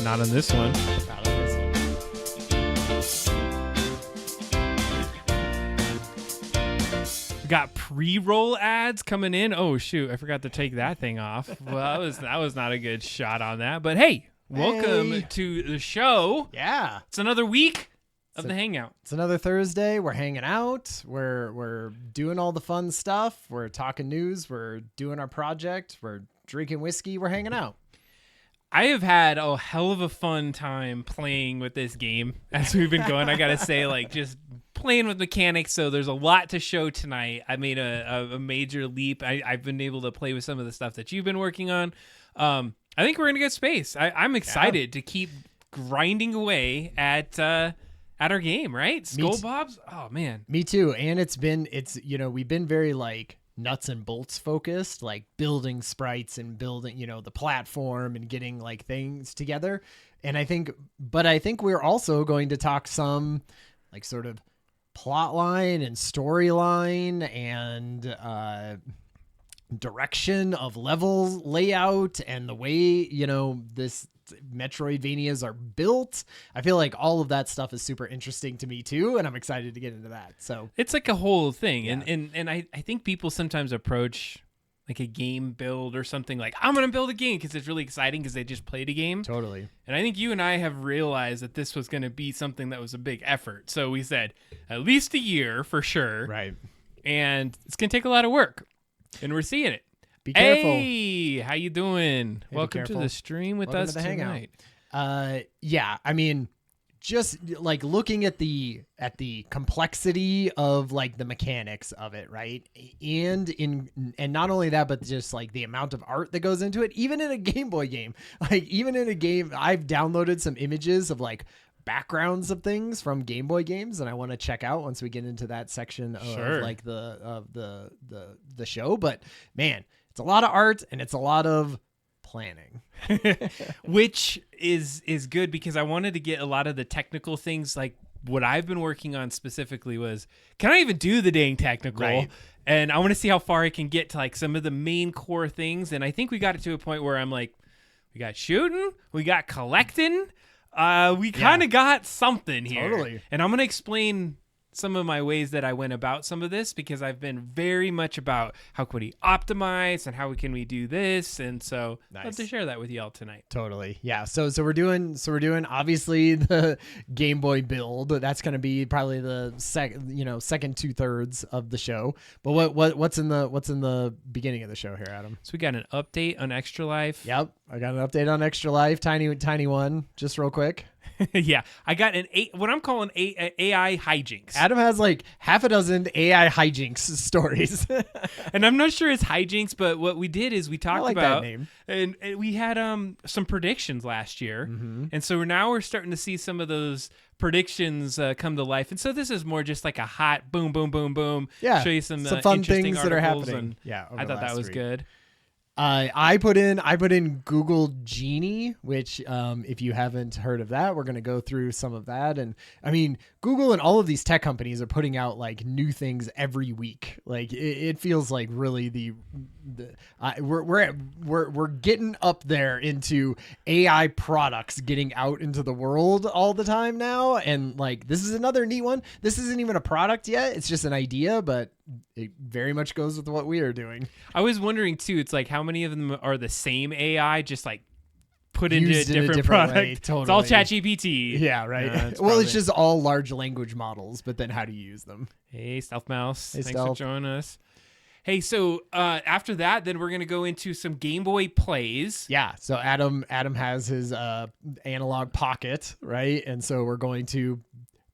Not on this one. Not on this one. We got pre-roll ads coming in. Oh shoot, I forgot to take that thing off. Well, that was not a good shot on that. But hey, welcome to the show. Yeah. It's another week of the Hangout. It's another Thursday. We're hanging out. We're doing all the fun stuff. We're talking news. We're doing our project. We're drinking whiskey. We're hanging out. I have had a hell of a fun time playing with this game as we've been going. I gotta say, like, just playing with mechanics. So there's a lot to show tonight. I made a major leap. I've been able to play with some of the stuff that you've been working on. I think we're in a good space. I'm excited to keep grinding away at our game, right? Skull Bobs. Oh man, me too. And we've been very like nuts and bolts focused, like building sprites and building, the platform and getting like things together. And I think we're also going to talk some like sort of plot line and storyline and direction of levels layout and the way, this Metroidvanias are built. I feel like all of that stuff is super interesting to me too, and I'm excited to get into that. So it's like a whole thing. Yeah. And I think people sometimes approach like a game build or something like, I'm gonna build a game because it's really exciting because they just played a game. Totally. And I think you and I have realized that this was gonna be something that was a big effort. So we said at least a year for sure. Right. And it's gonna take a lot of work. And we're seeing it. Be careful. Hey, how you doing? Hey, Welcome to the stream with us tonight. Yeah, I mean, just like looking at the complexity of like the mechanics of it, right? And not only that, but just like the amount of art that goes into it, even in a Game Boy game. Like even in a game, I've downloaded some images of like backgrounds of things from Game Boy games, and I want to check out once we get into that section of like the show. But man, it's a lot of art and it's a lot of planning, which is good because I wanted to get a lot of the technical things. Like what I've been working on specifically was, can I even do the dang technical? Right. And I want to see how far I can get to like some of the main core things. And I think we got it to a point where I'm like, we got shooting, we got collecting. We kind of got something here. Totally. And I'm going to explain some of my ways that I went about some of this because I've been very much about how can we optimize and how can we do this. And so I'd love to share that with y'all tonight. Totally. Yeah. So we're doing obviously the Game Boy build. That's going to be probably the second 2/3 of the show. But what's in the beginning of the show here, Adam? So we got an update on Extra Life. Yep. I got an update on Extra Life. Tiny one, just real quick. Yeah, I got what I'm calling AI hijinks. Adam has like half a dozen AI hijinks stories. And I'm not sure it's hijinks, but what we did is we talked about, that name. And we had some predictions last year. Mm-hmm. And so now we're starting to see some of those predictions come to life. And so this is more just like a hot boom, boom, boom, boom. Yeah, show you some fun things that are articles, happening. and Yeah, I thought that was good. I put in Google Genie, which if you haven't heard of that, we're going to go through some of that. And I mean, Google and all of these tech companies are putting out like new things every week. Like it feels like really we're getting up there into AI products getting out into the world all the time now. And like, this is another neat one. This isn't even a product yet. It's just an idea, but it very much goes with what we are doing. I was wondering too, it's like how many of them are the same AI, just like put Used into a in different product. way, totally. It's all ChatGPT. Yeah, right. It's Well, probably- it's just all large language models, but then how do you use them? Hey, Stealth Mouse. Hey, Thanks Stealth. for joining us. Hey, so after that, then we're going to go into some Game Boy plays. Yeah, so Adam has his analog pocket, right? And so we're going to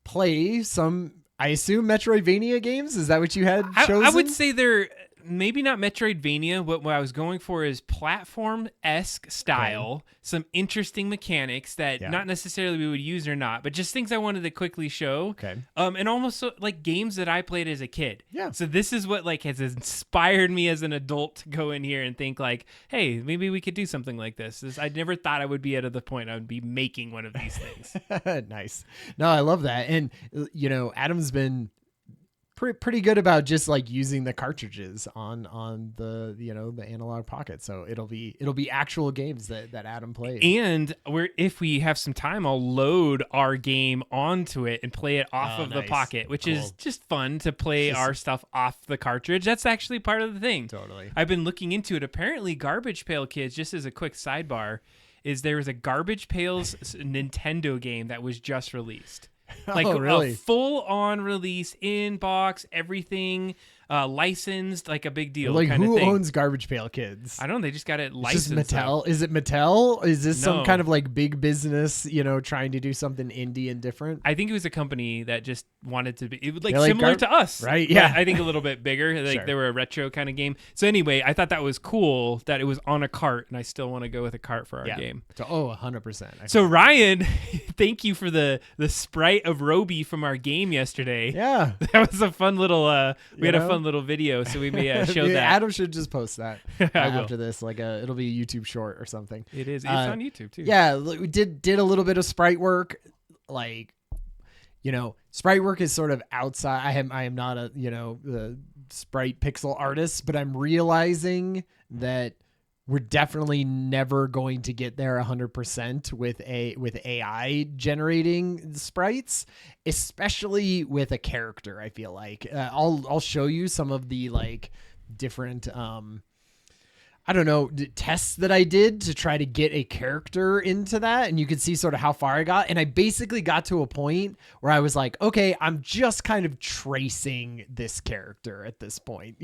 play some, I assume, Metroidvania games. Is that what you had chosen? I would say they're maybe not Metroidvania. What I was going for is platform-esque style, some interesting mechanics that not necessarily we would use or not, but just things I wanted to quickly show. Okay. And almost so, like games that I played as a kid. Yeah. So this is what like has inspired me as an adult to go in here and think like, hey, maybe we could do something like this. I never thought I would be at the point I would be making one of these things. Nice. No, I love that. And Adam's been pretty good about just like using the cartridges on the the analog pocket. So it'll be actual games that Adam plays. And if we have some time, I'll load our game onto it and play it off of the nice. pocket, which Cool. is just fun to play our stuff off the cartridge. That's actually part of the thing. Totally. I've been looking into it. Apparently, Garbage Pail Kids, just as a quick sidebar, there was a Garbage Pails Nintendo game that was just released. Like really? A full-on release, in-box, everything, licensed, like a big deal. Like kind who of thing. owns Garbage Pail Kids? I don't know. They just got it It's licensed. just Mattel. Is it Mattel? Is this No. some kind of like big business, trying to do something indie and different? I think it was a company that just wanted to be They're like similar to us, right? but Yeah. I think a little bit bigger. Like Sure. they were a retro kind of game. So anyway, I thought that was cool that it was on a cart, and I still want to go with a cart for our game. So, 100%. So Ryan, thank you for the sprite of Roby from our game yesterday. yeah. That was a fun little. We had a know? fun little video, so we may show Yeah, that. Adam should just post that I will. after this. Like it'll be a YouTube short or something. It is. It's on YouTube too. Yeah, we did a little bit of sprite work. Like, sprite work is sort of outside. I am not a the sprite pixel artist, but I'm realizing that we're definitely never going to get there 100% with AI generating sprites, especially with a character. I feel like I'll show you some of the like different I don't know, tests that I did to try to get a character into that. And you could see sort of how far I got. And I basically got to a point where I was like, okay, I'm just kind of tracing this character at this point,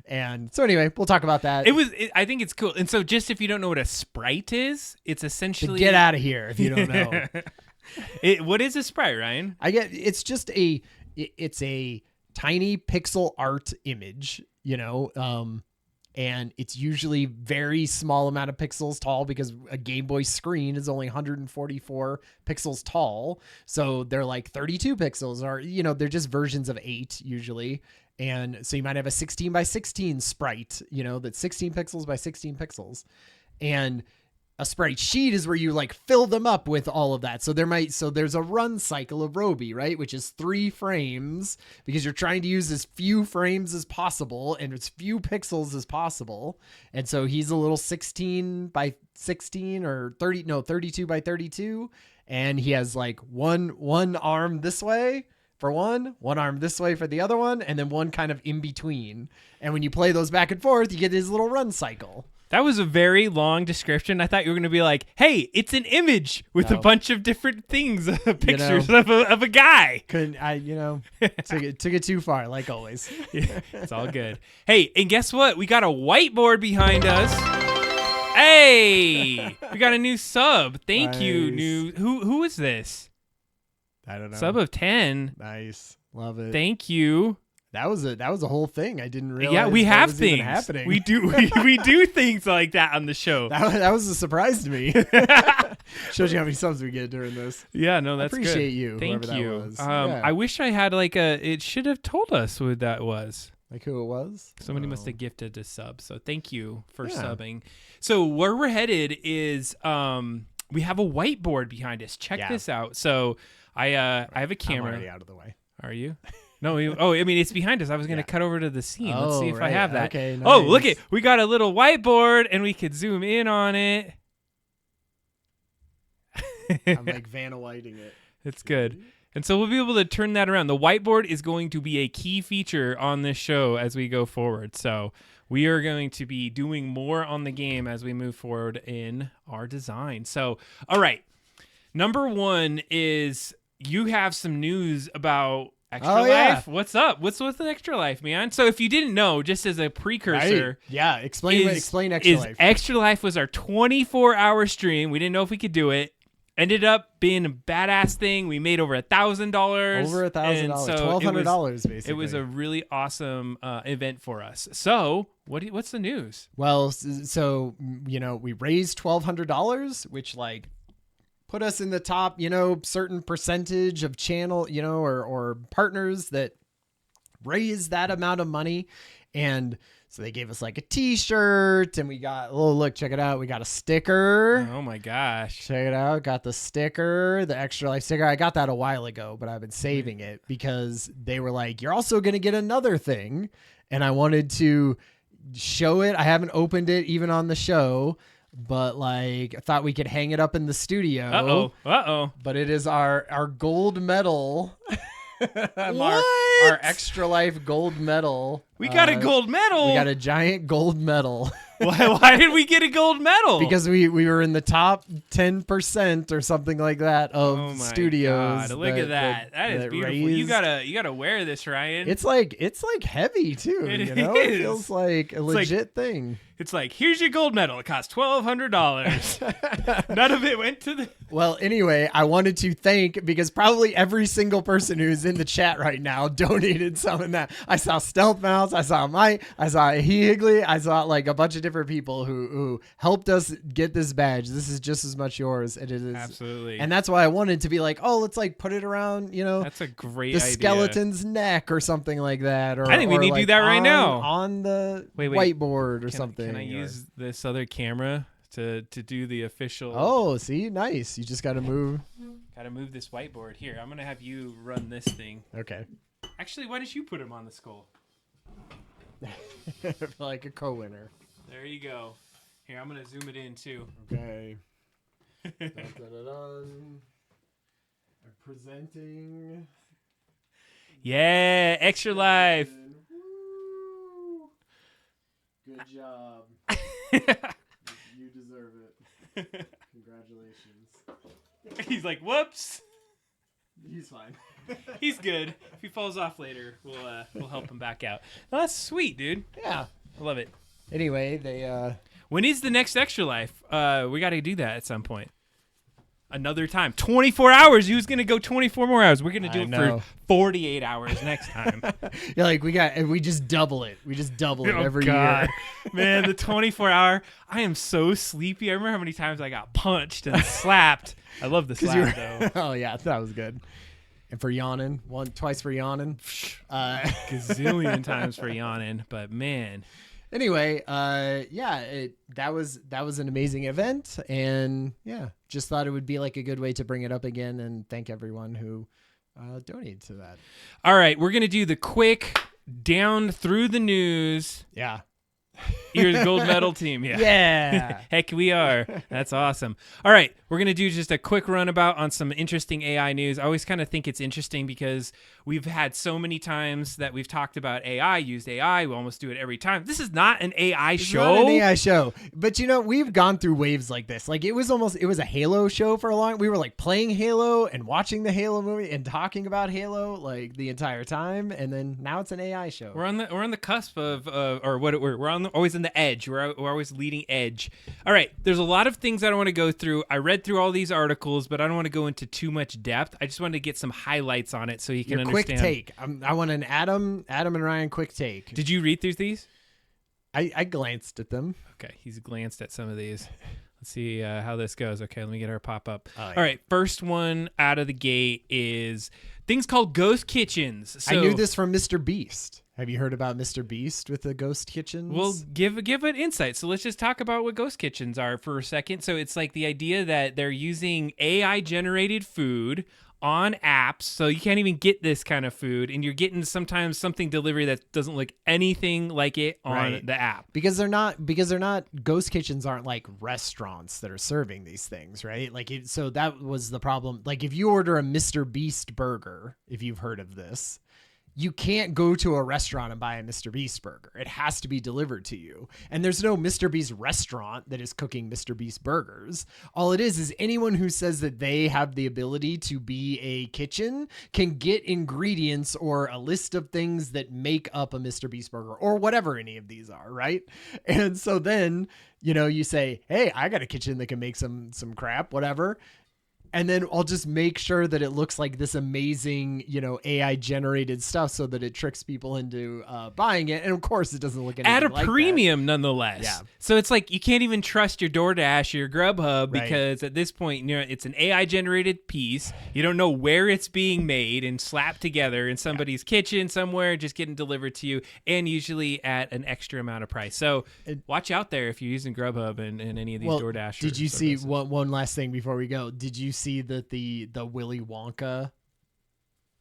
And so anyway, we'll talk about that. I think it's cool. And so just if you don't know what a sprite is, it's essentially. Get out of here if you don't know. What is a sprite, Ryan? It's just it's a tiny pixel art image, and it's usually very small amount of pixels tall because a Game Boy screen is only 144 pixels tall. So they're like 32 pixels or, they're just versions of 8 usually. And so you might have a 16 by 16 sprite, that's 16 pixels by 16 pixels. And a sprite sheet is where you like fill them up with all of that. So there's a run cycle of Roby, right? Which is 3 frames because you're trying to use as few frames as possible and as few pixels as possible. And so he's a little 16 by 16 or 32 by 32. And he has like one arm this way for one arm this way for the other one, and then one kind of in between. And when you play those back and forth, you get his little run cycle. That was a very long description. I thought you were going to be like, hey, it's an image with a bunch of different things, pictures of a guy. Took it too far, like always. Yeah, it's all good. Hey, and guess what? We got a whiteboard behind us. Hey, we got a new sub. Thank you. Who is this? I don't know. Sub of 10. Nice. Love it. Thank you. That was a whole thing. I didn't realize. Yeah, we have was even things happening. We do we do things like that on the show. That was a surprise to me. Shows you how many subs we get during this. Yeah, no, that's appreciate good. you. Thank whoever you. That was. I wish I had it should have told us who that was. Like who it was. Somebody must have gifted a sub. So thank you for Yeah. subbing. So where we're headed is we have a whiteboard behind us. Check this out. So I have a camera. I'm already out of the way. Are you? No, it's behind us. I was going to cut over to the scene. Let's see if I right. have that. Okay, Oh, look nice. we got a little whiteboard and we could zoom in on it. I'm like Vanna Whiting it. It's good. And so we'll be able to turn that around. The whiteboard is going to be a key feature on this show as we go forward. So we are going to be doing more on the game as we move forward in our design. So, all right. Number 1 is you have some news about Extra Life. What's up? What's with the Extra Life, man? So if you didn't know, just as a precursor, Right. Yeah, explain Extra Life. Extra Life was our 24-hour stream. We didn't know if we could do it. Ended up being a badass thing. We made over $1,000. Over $1,000. $1,200 basically. It was a really awesome event for us. So what's the news? Well, so we raised $1,200, which like put us in the top, certain percentage of channel, or partners that raise that amount of money. And So they gave us like a t-shirt, and we got, oh, look, check it out. We got a sticker. Oh my gosh. Check it out. Got the sticker, the Extra Life sticker. I got that a while ago, but I've been saving it because they were like, you're also going to get another thing. And I wanted to show it. I haven't opened it even on the show, but like I thought we could hang it up in the studio. Uh-oh. But it is our gold medal. What? Our Extra Life gold medal. We got a gold medal. We got a giant gold medal. Why did we get a gold medal? Because we were in the top 10% or something like that of studios. God, look at that. That is beautiful. You gotta wear this, Ryan. It's like heavy too. It It feels like a legit thing. It's like, here's your gold medal. It costs $1,200. None of it went to the. Well, anyway, I wanted to thank, because probably every single person who's in the chat right now donated some in that. I saw Stealth Mouse, I saw Mike, I saw Higley, I saw like a bunch of different people who helped us get this badge. This is just as much yours. And it is absolutely. And that's why I wanted to be like, oh, let's like put it around, That's a great the idea. skeleton's neck or something like that. Or I think we need to do that right now on the whiteboard or something. Can I use this other camera to do the official? Oh, see, nice. You just got to move. Got to move this whiteboard. Here, I'm gonna have you run this thing. Okay. Actually, why don't you put him on the skull? Like a co-winner. There you go. Here, I'm gonna zoom it in too. Okay. I'm presenting. Yeah, Extra Life. Woo. Good job. You deserve it. Congratulations. He's like, whoops. He's fine. He's good. If he falls off later, we'll help him back out. Oh, that's sweet, dude. Yeah. I love it. Anyway, they when is the next Extra Life? We got to do that at some point. Another time. 24 hours. Who's going to go 24 more hours? We're going to do it for 48 hours next time. You're like, we just double it. We just double it every year. Man, the 24-hour. I am so sleepy. I remember how many times I got punched and slapped. I love the slap, though. Oh, yeah. That was good. And for yawning. Twice for yawning. Gazillion times for yawning. But, man. Anyway, that was an amazing event, and just thought it would be like a good way to bring it up again and thank everyone who donated to that. All right, we're gonna do the quick down through the news. Yeah. You're the gold medal team. Yeah. Heck, we are. That's awesome. All right, we're going to do just a quick runabout on some interesting AI news. I always kind of think it's interesting because we've had so many times that we've talked about AI, used AI. We almost do it every time. This is not an AI show. Not an AI show. But, we've gone through waves like this. Like, it was a Halo show for a long. We were, like, playing Halo and watching the Halo movie and talking about Halo, like, the entire time. And then now it's an AI show. We're on the cusp of, always in the edge. We're always leading edge. All right. There's a lot of things I don't want to go through. I read through all these articles, but I don't want to go into too much depth. I just wanted to get some highlights on it so you can understand. Quick take. I want an Adam and Ryan quick take. Did you read through these? I glanced at them. Okay. He's glanced at some of these. Let's see how this goes. Okay, let me get our pop-up. Oh, yeah. All right, first one out of the gate is things called ghost kitchens. So, I knew this from Mr. Beast. Have you heard about Mr. Beast with the ghost kitchens? Well, give an insight. So let's just talk about what ghost kitchens are for a second. So it's like the idea that they're using AI-generated food on apps, so you can't even get this kind of food, and you're getting sometimes something delivery that doesn't look anything like it on the app. Because they're not ghost kitchens aren't like restaurants that are serving these things, right? Like so that was the problem. Like if you order a Mr. Beast burger, if you've heard of this, you can't go to a restaurant and buy a Mr. Beast burger. It has to be delivered to you. And there's no Mr. Beast restaurant that is cooking Mr. Beast burgers. All it is anyone who says that they have the ability to be a kitchen can get ingredients or a list of things that make up a Mr. Beast burger or whatever any of these are, right? And so then, you say, hey, I got a kitchen that can make some crap, whatever. and then I'll just make sure that it looks like this amazing, AI generated stuff so that it tricks people into buying it. And of course, it doesn't look anything at a like premium nonetheless. Yeah. So it's like you can't even trust your DoorDash or your Grubhub Right. because at this point, it's an AI generated piece. You don't know where it's being made and slapped together in somebody's kitchen somewhere, just getting delivered to you, and usually at an extra amount of price. So watch out there if you're using Grubhub and any of these DoorDash. Did you see one last thing before we go? Did you see that the Willy Wonka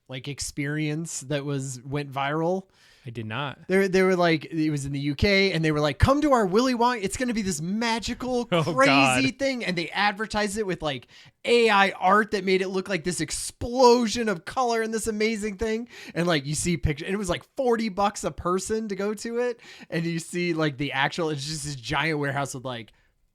experience that went viral? I did not. They were like, it was in the UK, and they were like, come to our Willy Wonka. It's going to be this magical, crazy thing. And they advertised it with AI art that made it look like this explosion of color and this amazing thing. And you see pictures, and it was $40 a person to go to it. And you see the actual, it's just this giant warehouse with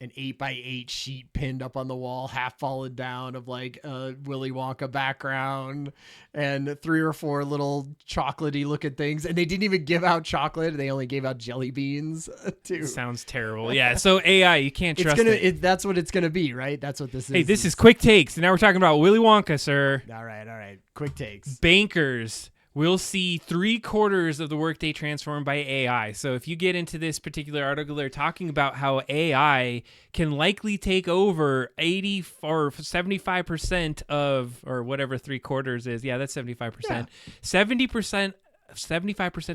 an 8x8 sheet pinned up on the wall, half fallen down, of a Willy Wonka background and 3 or 4 little chocolatey looking things. And they didn't even give out chocolate. They only gave out jelly beans too. Sounds terrible. Yeah. So AI, you can't trust it. That's what it's going to be, right? That's what this is. Hey, this is Quick Takes. And now we're talking about Willy Wonka, sir. All right. Quick Takes. Bankers will see 3/4 of the workday transformed by AI. So if you get into this particular article, they're talking about how AI can likely take over 80 or 75% of, or whatever 3/4 is. Yeah, that's 75%. Yeah. 75%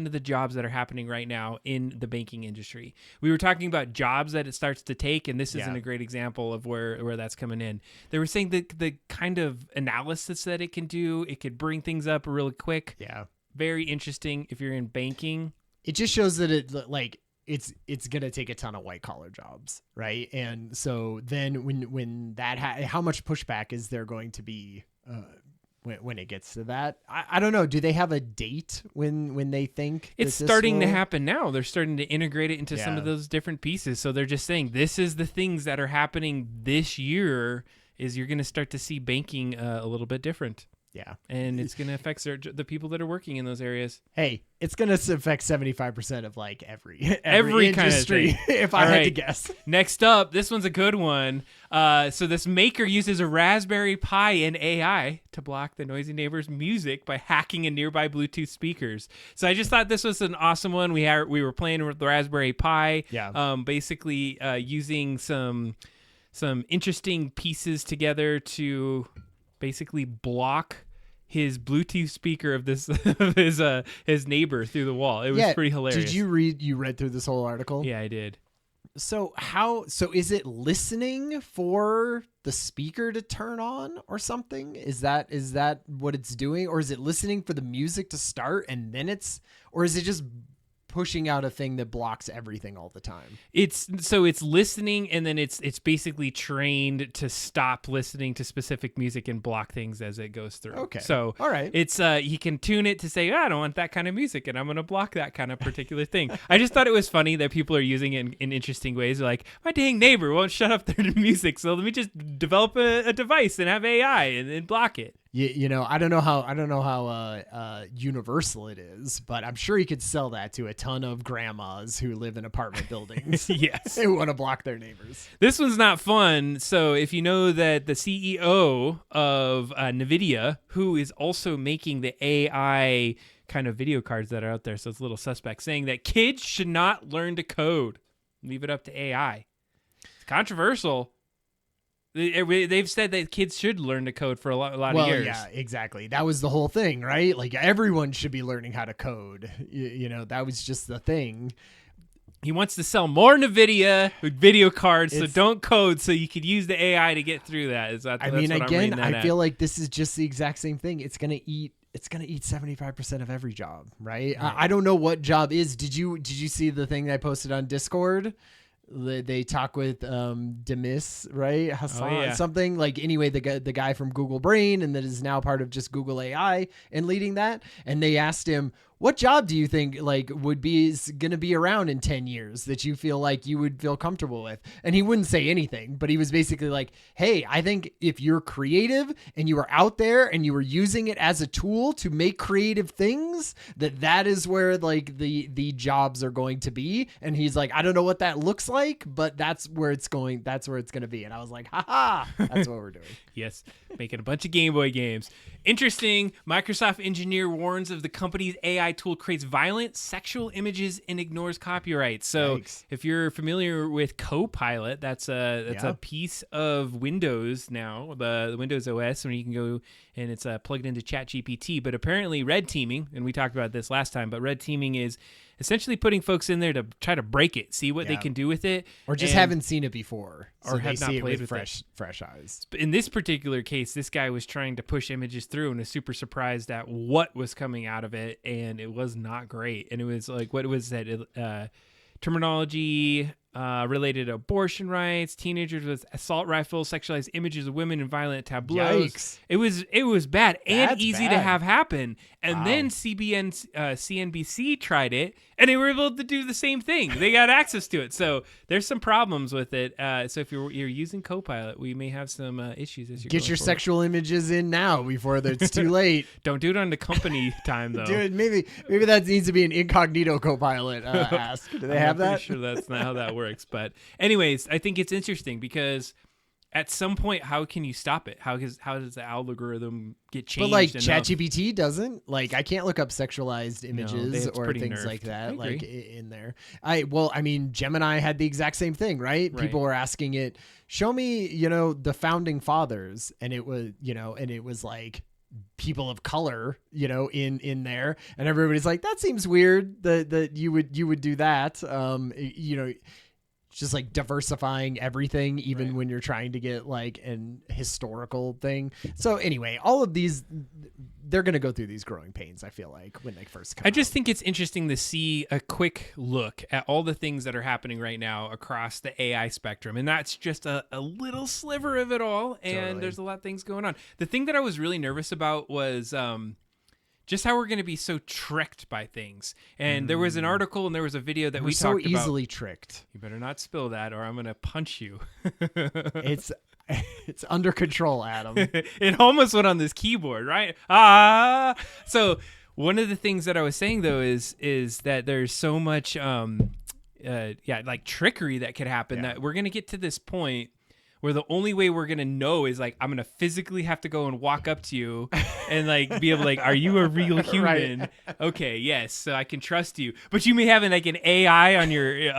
of the jobs that are happening right now in the banking industry. We were talking about jobs that it starts to take, and this isn't a great example of where that's coming in. They were saying that the kind of analysis that it can do, it could bring things up really quick. Yeah. Very interesting if you're in banking. It just shows that it's going to take a ton of white collar jobs, right? And so then when that how much pushback is there going to be when it gets to that? I don't know. Do they have a date when they think it's starting to happen now? They're starting to integrate it into some of those different pieces. So they're just saying this is the things that are happening this year. Is you're going to start to see banking a little bit different. Yeah. And it's going to affect the people that are working in those areas. Hey, it's going to affect 75% of every industry, kind of thing. if I had to guess. Next up, this one's a good one. So this maker uses a Raspberry Pi and AI to block the noisy neighbor's music by hacking in nearby Bluetooth speakers. So I just thought this was an awesome one. We were playing with the Raspberry Pi. Yeah. Basically using some interesting pieces together to basically block his Bluetooth speaker of this of his neighbor through the wall. It was pretty hilarious. Did you read through this whole article? Yeah, I did. So is it listening for the speaker to turn on or something? Is that what it's doing? Or is it listening for the music to start and then or is it just pushing out a thing that blocks everything all the time? It's listening, and then it's basically trained to stop listening to specific music and block things as it goes through. Okay. So all right. It's he can tune it to say, I don't want that kind of music, and I'm going to block that kind of particular thing. I just thought it was funny that people are using it in interesting ways. They're like, my dang neighbor won't shut up their music, so let me just develop a device and have AI and block it. I don't know how universal it is, but I'm sure you could sell that to a ton of grandmas who live in apartment buildings. Yes. Who want to block their neighbors. This one's not fun. So if you know that the CEO of NVIDIA, who is also making the AI kind of video cards that are out there, so it's a little suspect, saying that kids should not learn to code. Leave it up to AI. It's controversial. They've said that kids should learn to code for a lot of years. Yeah, exactly. That was the whole thing, right? Everyone should be learning how to code. That was just the thing. He wants to sell more NVIDIA video cards, so don't code, so you could use the AI to get through that. I feel like this is just the exact same thing. It's gonna eat 75% of every job, right? I don't know what job is. Did you see the thing that I posted on Discord? They talk with Demis, right? Hassan, something anyway, the guy from Google Brain, and that is now part of just Google AI and leading that. And they asked him, what job do you think like would be going to be around in 10 years that you feel like you would feel comfortable with? And he wouldn't say anything, but he was basically like, hey, I think if you're creative and you are out there and you are using it as a tool to make creative things, that is where like the jobs are going to be. And he's like, I don't know what that looks like, but that's where it's going. That's where it's going to be. And I was like, haha, that's what we're doing. Yes, making a bunch of Game Boy games. Interesting. Microsoft engineer warns of the company's AI tool creates violent sexual images and ignores copyright. So Yikes. if you're familiar with Copilot, that's a piece of Windows now, the Windows OS, and you can go and it's plugged into ChatGPT. But apparently red teaming, and we talked about this last time, but red teaming is essentially putting folks in there to try to break it, see what they can do with it. Or just haven't seen it before. So or have not played with fresh eyes. In this particular case, this guy was trying to push images through and was super surprised at what was coming out of it, and it was not great. And it was like, what was that? Terminology related to abortion rights, teenagers with assault rifles, sexualized images of women, and violent tableaus. Yikes. It was bad and That's easy bad. to have happen. And Wow. then CNBC tried it, and they were able to do the same thing. They got access to it. So there's some problems with it. So if you're using Copilot, we may have some issues as you're Get going your forward. sexual images in now before it's too late. Don't do it on the company time though. Dude, maybe that needs to be an incognito Copilot ask. Do they have I'm that? pretty sure that's not how that works. But anyways, I think it's interesting because at some point, how can you stop it? How does the algorithm get changed? But like enough? ChatGPT doesn't. Like I can't look up sexualized images it's or pretty things nerfed. like that. I Like agree. in there. I mean, Gemini had the exact same thing, right? People were asking it, show me, the founding fathers, and it was like people of color, in there, and everybody's like, that seems weird that you would do that. Just like diversifying everything, even when you're trying to get like an historical thing. So anyway, all of these, they're going to go through these growing pains, I feel like, when they first come I just out. think it's interesting to see a quick look at all the things that are happening right now across the AI spectrum. And that's just a little sliver of it all. And Totally. there's a lot of things going on. The thing that I was really nervous about was just how we're going to be so tricked by things. And there was an article and there was a video that We're we so talked about. easily tricked. You better not spill that or I'm going to punch you. It's under control, Adam. It almost went on this keyboard, right? Ah! So one of the things that I was saying though is that there's so much like trickery that could happen that we're gonna get to this point where the only way we're gonna know is like I'm gonna physically have to go and walk up to you and like be able to like, are you a real human? Right. Okay, yes, so I can trust you. But you may have like an AI on your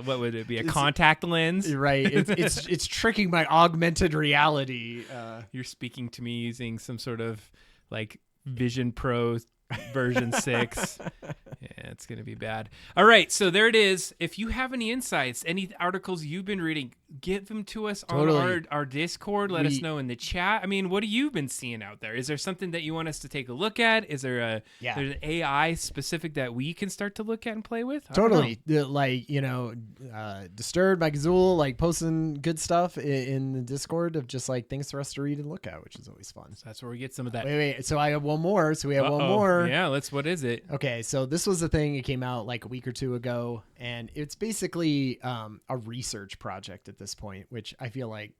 what would it be? A contact lens? Right. It's tricking my augmented reality. You're speaking to me using some sort of like Vision Pro version 6. Yeah, it's going to be bad. All right, so there it is. If you have any insights, any articles you've been reading, give them to us Totally. on our Discord. Let us know in the chat. I mean, what have you been seeing out there? Is there something that you want us to take a look at? Is there there's an AI specific that we can start to look at and play with? I don't Totally. know. Like, Disturbed by Gazul, like posting good stuff in the Discord of just like things for us to read and look at, which is always fun. So that's where we get some of that. Wait. So I have one more. So we have one Uh-oh. more. Yeah, what is it? Okay, so this was a thing. It came out like a week or two ago, and it's basically a research project at this point, which I feel like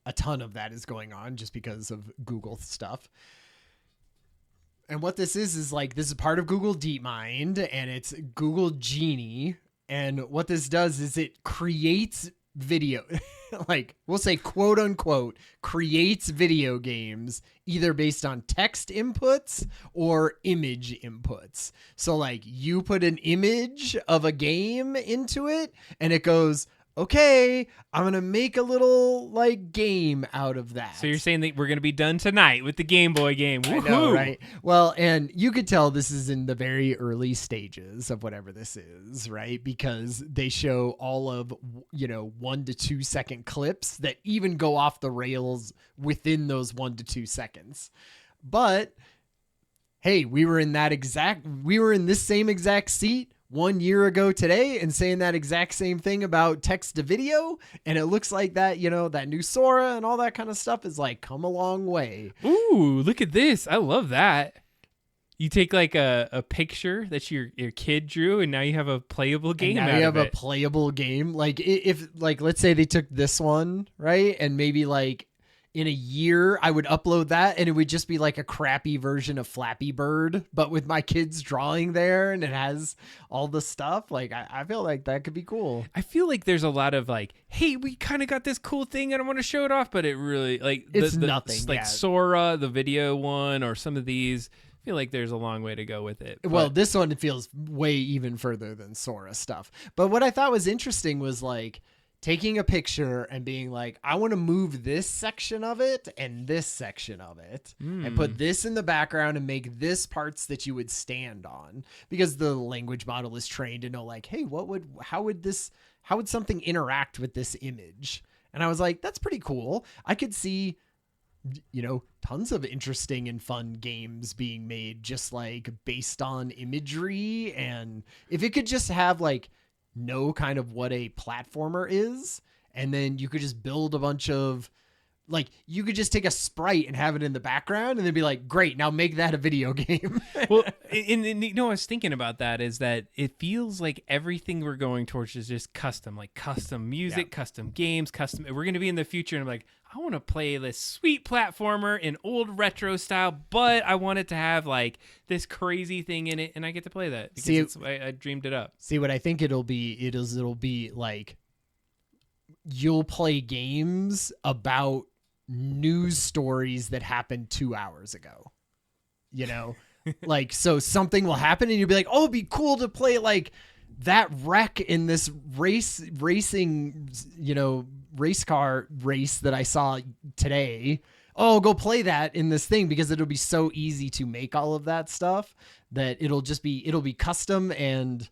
a ton of that is going on just because of Google stuff. And what this is like, this is part of Google DeepMind, and it's Google Genie. And what this does is it creates video, like we'll say quote unquote, creates video games either based on text inputs or image inputs. So like you put an image of a game into it and it goes, okay, I'm going to make a little like game out of that. So you're saying that we're going to be done tonight with the Game Boy game. I know, right? Well, and you could tell this is in the very early stages of whatever this is, right? Because they show all of, 1 to 2 second clips that even go off the rails within those 1 to 2 seconds. But hey, we were in this same exact seat 1 year ago today and saying that exact same thing about text to video. And it looks like that, that new Sora and all that kind of stuff is like come a long way. Ooh, look at this. I love that. You take like a picture that your kid drew, and now you have a playable game. And now you have a playable game. Like if like let's say they took this one, right, and maybe like in a year I would upload that, and it would just be like a crappy version of Flappy Bird, but with my kids drawing there, and it has all the stuff. Like I feel like that could be cool. I feel like there's a lot of like, hey, we kind of got this cool thing, and I want to show it off, but it really like it's nothing. Like Sora, the video one, or some of these. I feel like there's a long way to go with it. Well, this one feels way even further than Sora stuff. But what I thought was interesting was like taking a picture and being like, I want to move this section of it and this section of it and put this in the background and make this parts that you would stand on, because the language model is trained to know like, hey, how would something interact with this image? And I was like, that's pretty cool. I could see, you know, tons of interesting and fun games being made just like based on imagery. And if it could just have like know kind of what a platformer is, and then you could just build a bunch of like, you could just take a sprite and have it in the background and then be like, great, now make that a video game. Well, and you know, I was thinking about that is that it feels like everything we're going towards is just custom, like custom music, custom games, custom. We're going to be in the future, and I'm like, I want to play this sweet platformer in old retro style, but I want it to have like this crazy thing in it, and I get to play that because I dreamed it up. See, what I think it'll be like, you'll play games about news stories that happened 2 hours ago, you know. Like, so something will happen and you'll be like, oh, it'd be cool to play like that wreck in this racing, you know, race car race that I saw today. Oh, go play that in this thing, because it'll be so easy to make all of that stuff that it'll be custom and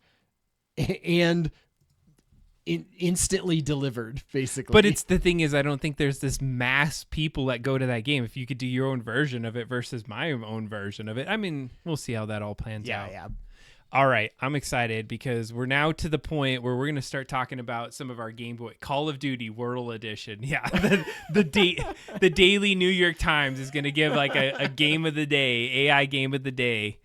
instantly delivered, basically. But it's the thing is, I don't think there's this mass people that go to that game. If you could do your own version of it versus my own version of it, I mean, we'll see how that all plans out. Yeah. All right, I'm excited because we're now to the point where we're going to start talking about some of our Game Boy Call of Duty World Edition. Yeah, the daily New York Times is going to give like a game of the day, AI game of the day.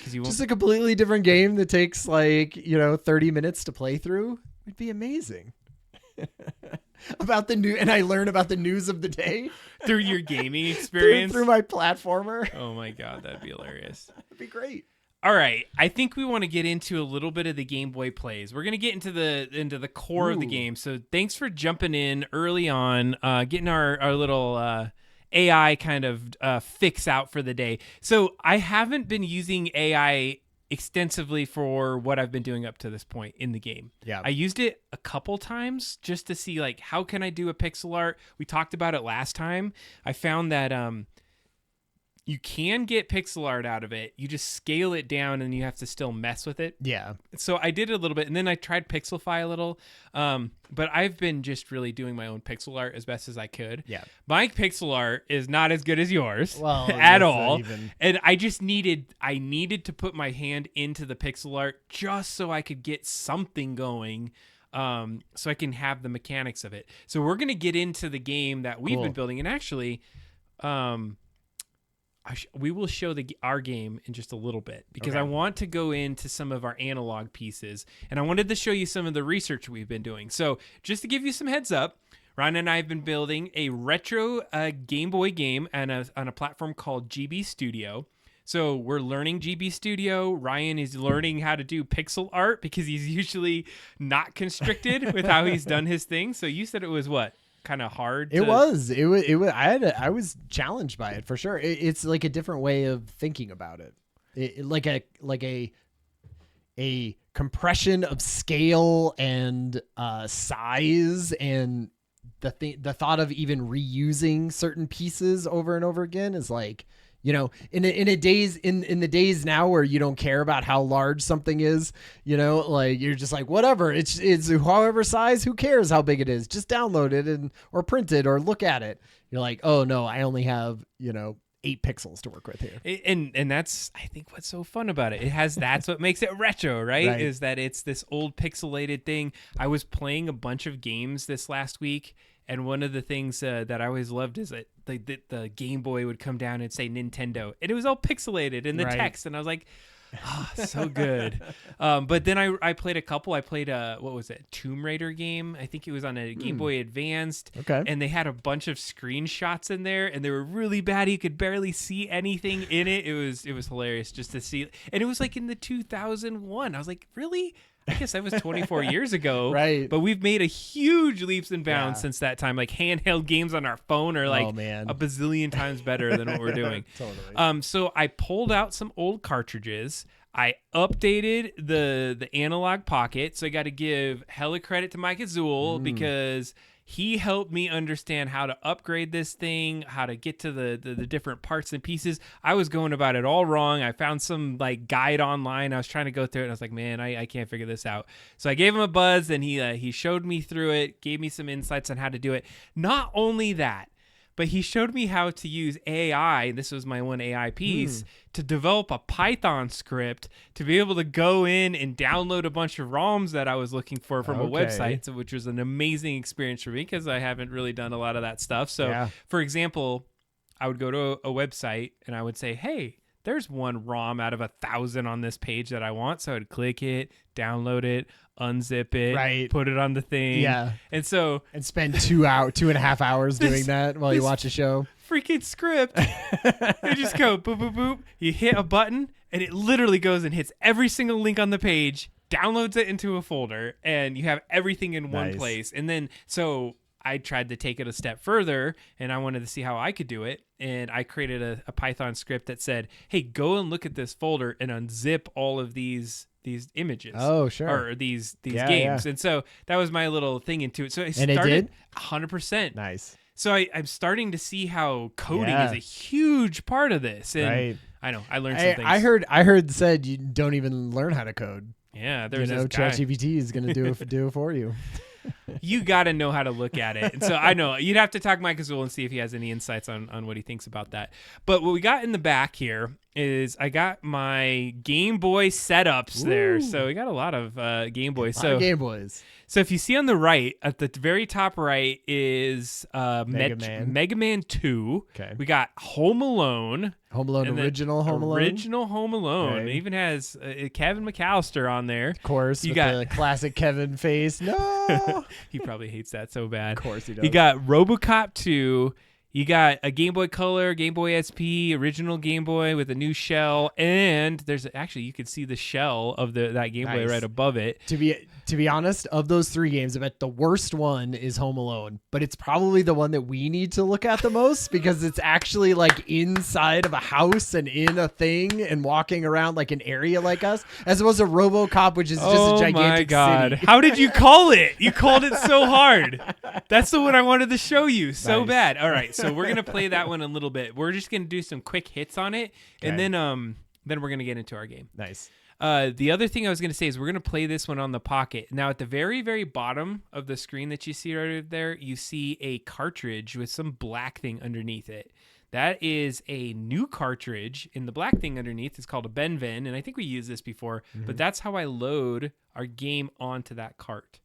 Just a completely different game that takes like, you know, 30 minutes to play through. It'd be amazing. About the new, and I learn about the news of the day through your gaming experience, through my platformer. Oh my god, that'd be hilarious. That'd be great. All right, I think we want to get into a little bit of the Game Boy plays. We're gonna get into the core of the game. So thanks for jumping in early on, getting our little AI kind of fix out for the day. So I haven't been using AI extensively for what I've been doing up to this point in the game. Yeah. I used it a couple times just to see like, how can I do a pixel art? We talked about it last time. I found that you can get pixel art out of it. You just scale it down and you have to still mess with it. Yeah. So I did it a little bit, and then I tried Pixelfy a little. But I've been just really doing my own pixel art as best as I could. Yeah. My pixel art is not as good as yours at all. And I just needed to put my hand into the pixel art just so I could get something going. So I can have the mechanics of it. So we're going to get into the game that we've been building. And actually, we will show our game in just a little bit, because I want to go into some of our analog pieces, and I wanted to show you some of the research we've been doing. So just to give you some heads up, Ryan and I have been building a retro Game Boy game on a platform called GB Studio. So we're learning GB Studio. Ryan is learning how to do pixel art because he's usually not constricted with how he's done his thing. So you said it was what? Kind of hard. It was. I was challenged by it for sure. It's like a different way of thinking about it. Like a compression of scale and size, and the thought of even reusing certain pieces over and over again is like, you know, in the days now where you don't care about how large something is, you know, like you're just like, whatever, it's however size, who cares how big it is, just download it or print it or look at it. You're like, oh no, I only have, you know, 8 pixels to work with here. And that's, I think, what's so fun about it. That's what makes it retro, right? Is that it's this old pixelated thing. I was playing a bunch of games this last week, And one of the things that I always loved is that the Game Boy would come down and say Nintendo, and it was all pixelated in the text, and I was like, oh, so good. But then I played a couple. I played what was it, Tomb Raider game? I think it was on a Game Boy Advanced. Okay. And they had a bunch of screenshots in there, and they were really bad. You could barely see anything in it. It was hilarious just to see. And it was like in the 2001. I was like, really? I guess that was 24 years ago. Right. But we've made a huge leaps and bounds since that time. Like handheld games on our phone are like a bazillion times better than what we're doing. Totally. So I pulled out some old cartridges. I updated the analog pocket. So I got to give hella credit to Mike Azul because he helped me understand how to upgrade this thing, how to get to the different parts and pieces. I was going about it all wrong. I found some like guide online. I was trying to go through it, and I was like, man, I can't figure this out. So I gave him a buzz, and he showed me through it, gave me some insights on how to do it. Not only that, but he showed me how to use AI. This was my one AI piece to develop a Python script to be able to go in and download a bunch of ROMs that I was looking for from a website, so, which was an amazing experience for me because I haven't really done a lot of that stuff. So, for example, I would go to a website and I would say, hey, there's one ROM out of 1,000 on this page that I want. So I would click it, download it, unzip it, put it on the thing. Yeah. And so and spend 2.5 hours doing that while you watch a show. Freaking script. You just go boop, boop, boop. You hit a button and it literally goes and hits every single link on the page, downloads it into a folder, and you have everything in one place. And then, so I tried to take it a step further and I wanted to see how I could do it. And I created a Python script that said, hey, go and look at this folder and unzip all of these images. Oh, sure. Or these games. And so that was my little thing into it. So I started, and it did? 100%. Nice. So I'm starting to see how coding is a huge part of this. And I know, I learned some things. I heard said you don't even learn how to code. Yeah, there's this guy. ChatGPT is going to do it for you. You got to know how to look at it. And so I know you'd have to talk Mike Azul and see if he has any insights on what he thinks about that. But what we got in the back here is I got my Game Boy setups there. So we got a lot of Game Boys. So Game Boys. So if you see on the right, at the very top right is Mega Man 2. Okay. We got Home Alone. Original Home Alone. Original Home Alone. Okay. It even has Kevin McAllister on there. Of course, with the classic Kevin face. No. He probably hates that so bad. Of course he does. You got RoboCop 2. You got a Game Boy Color, Game Boy SP, original Game Boy with a new shell, and there's actually you can see the shell of that Game Boy right above it. To be honest, of those three games, I bet the worst one is Home Alone, but it's probably the one that we need to look at the most because it's actually like inside of a house and in a thing and walking around like an area like us, as opposed to RoboCop, which is just a gigantic Oh my God. city. How did you call it? You called it so hard. That's the one I wanted to show you so bad. All right, so we're gonna play that one a little bit. We're just gonna do some quick hits on it, and then we're gonna get into our game. Nice. The other thing I was going to say is we're going to play this one on the Pocket. Now, at the very, very bottom of the screen that you see right there, you see a cartridge with some black thing underneath it. That is a new cartridge, and the black thing underneath is called a Benven, and I think we used this before, but that's how I load our game onto that cart.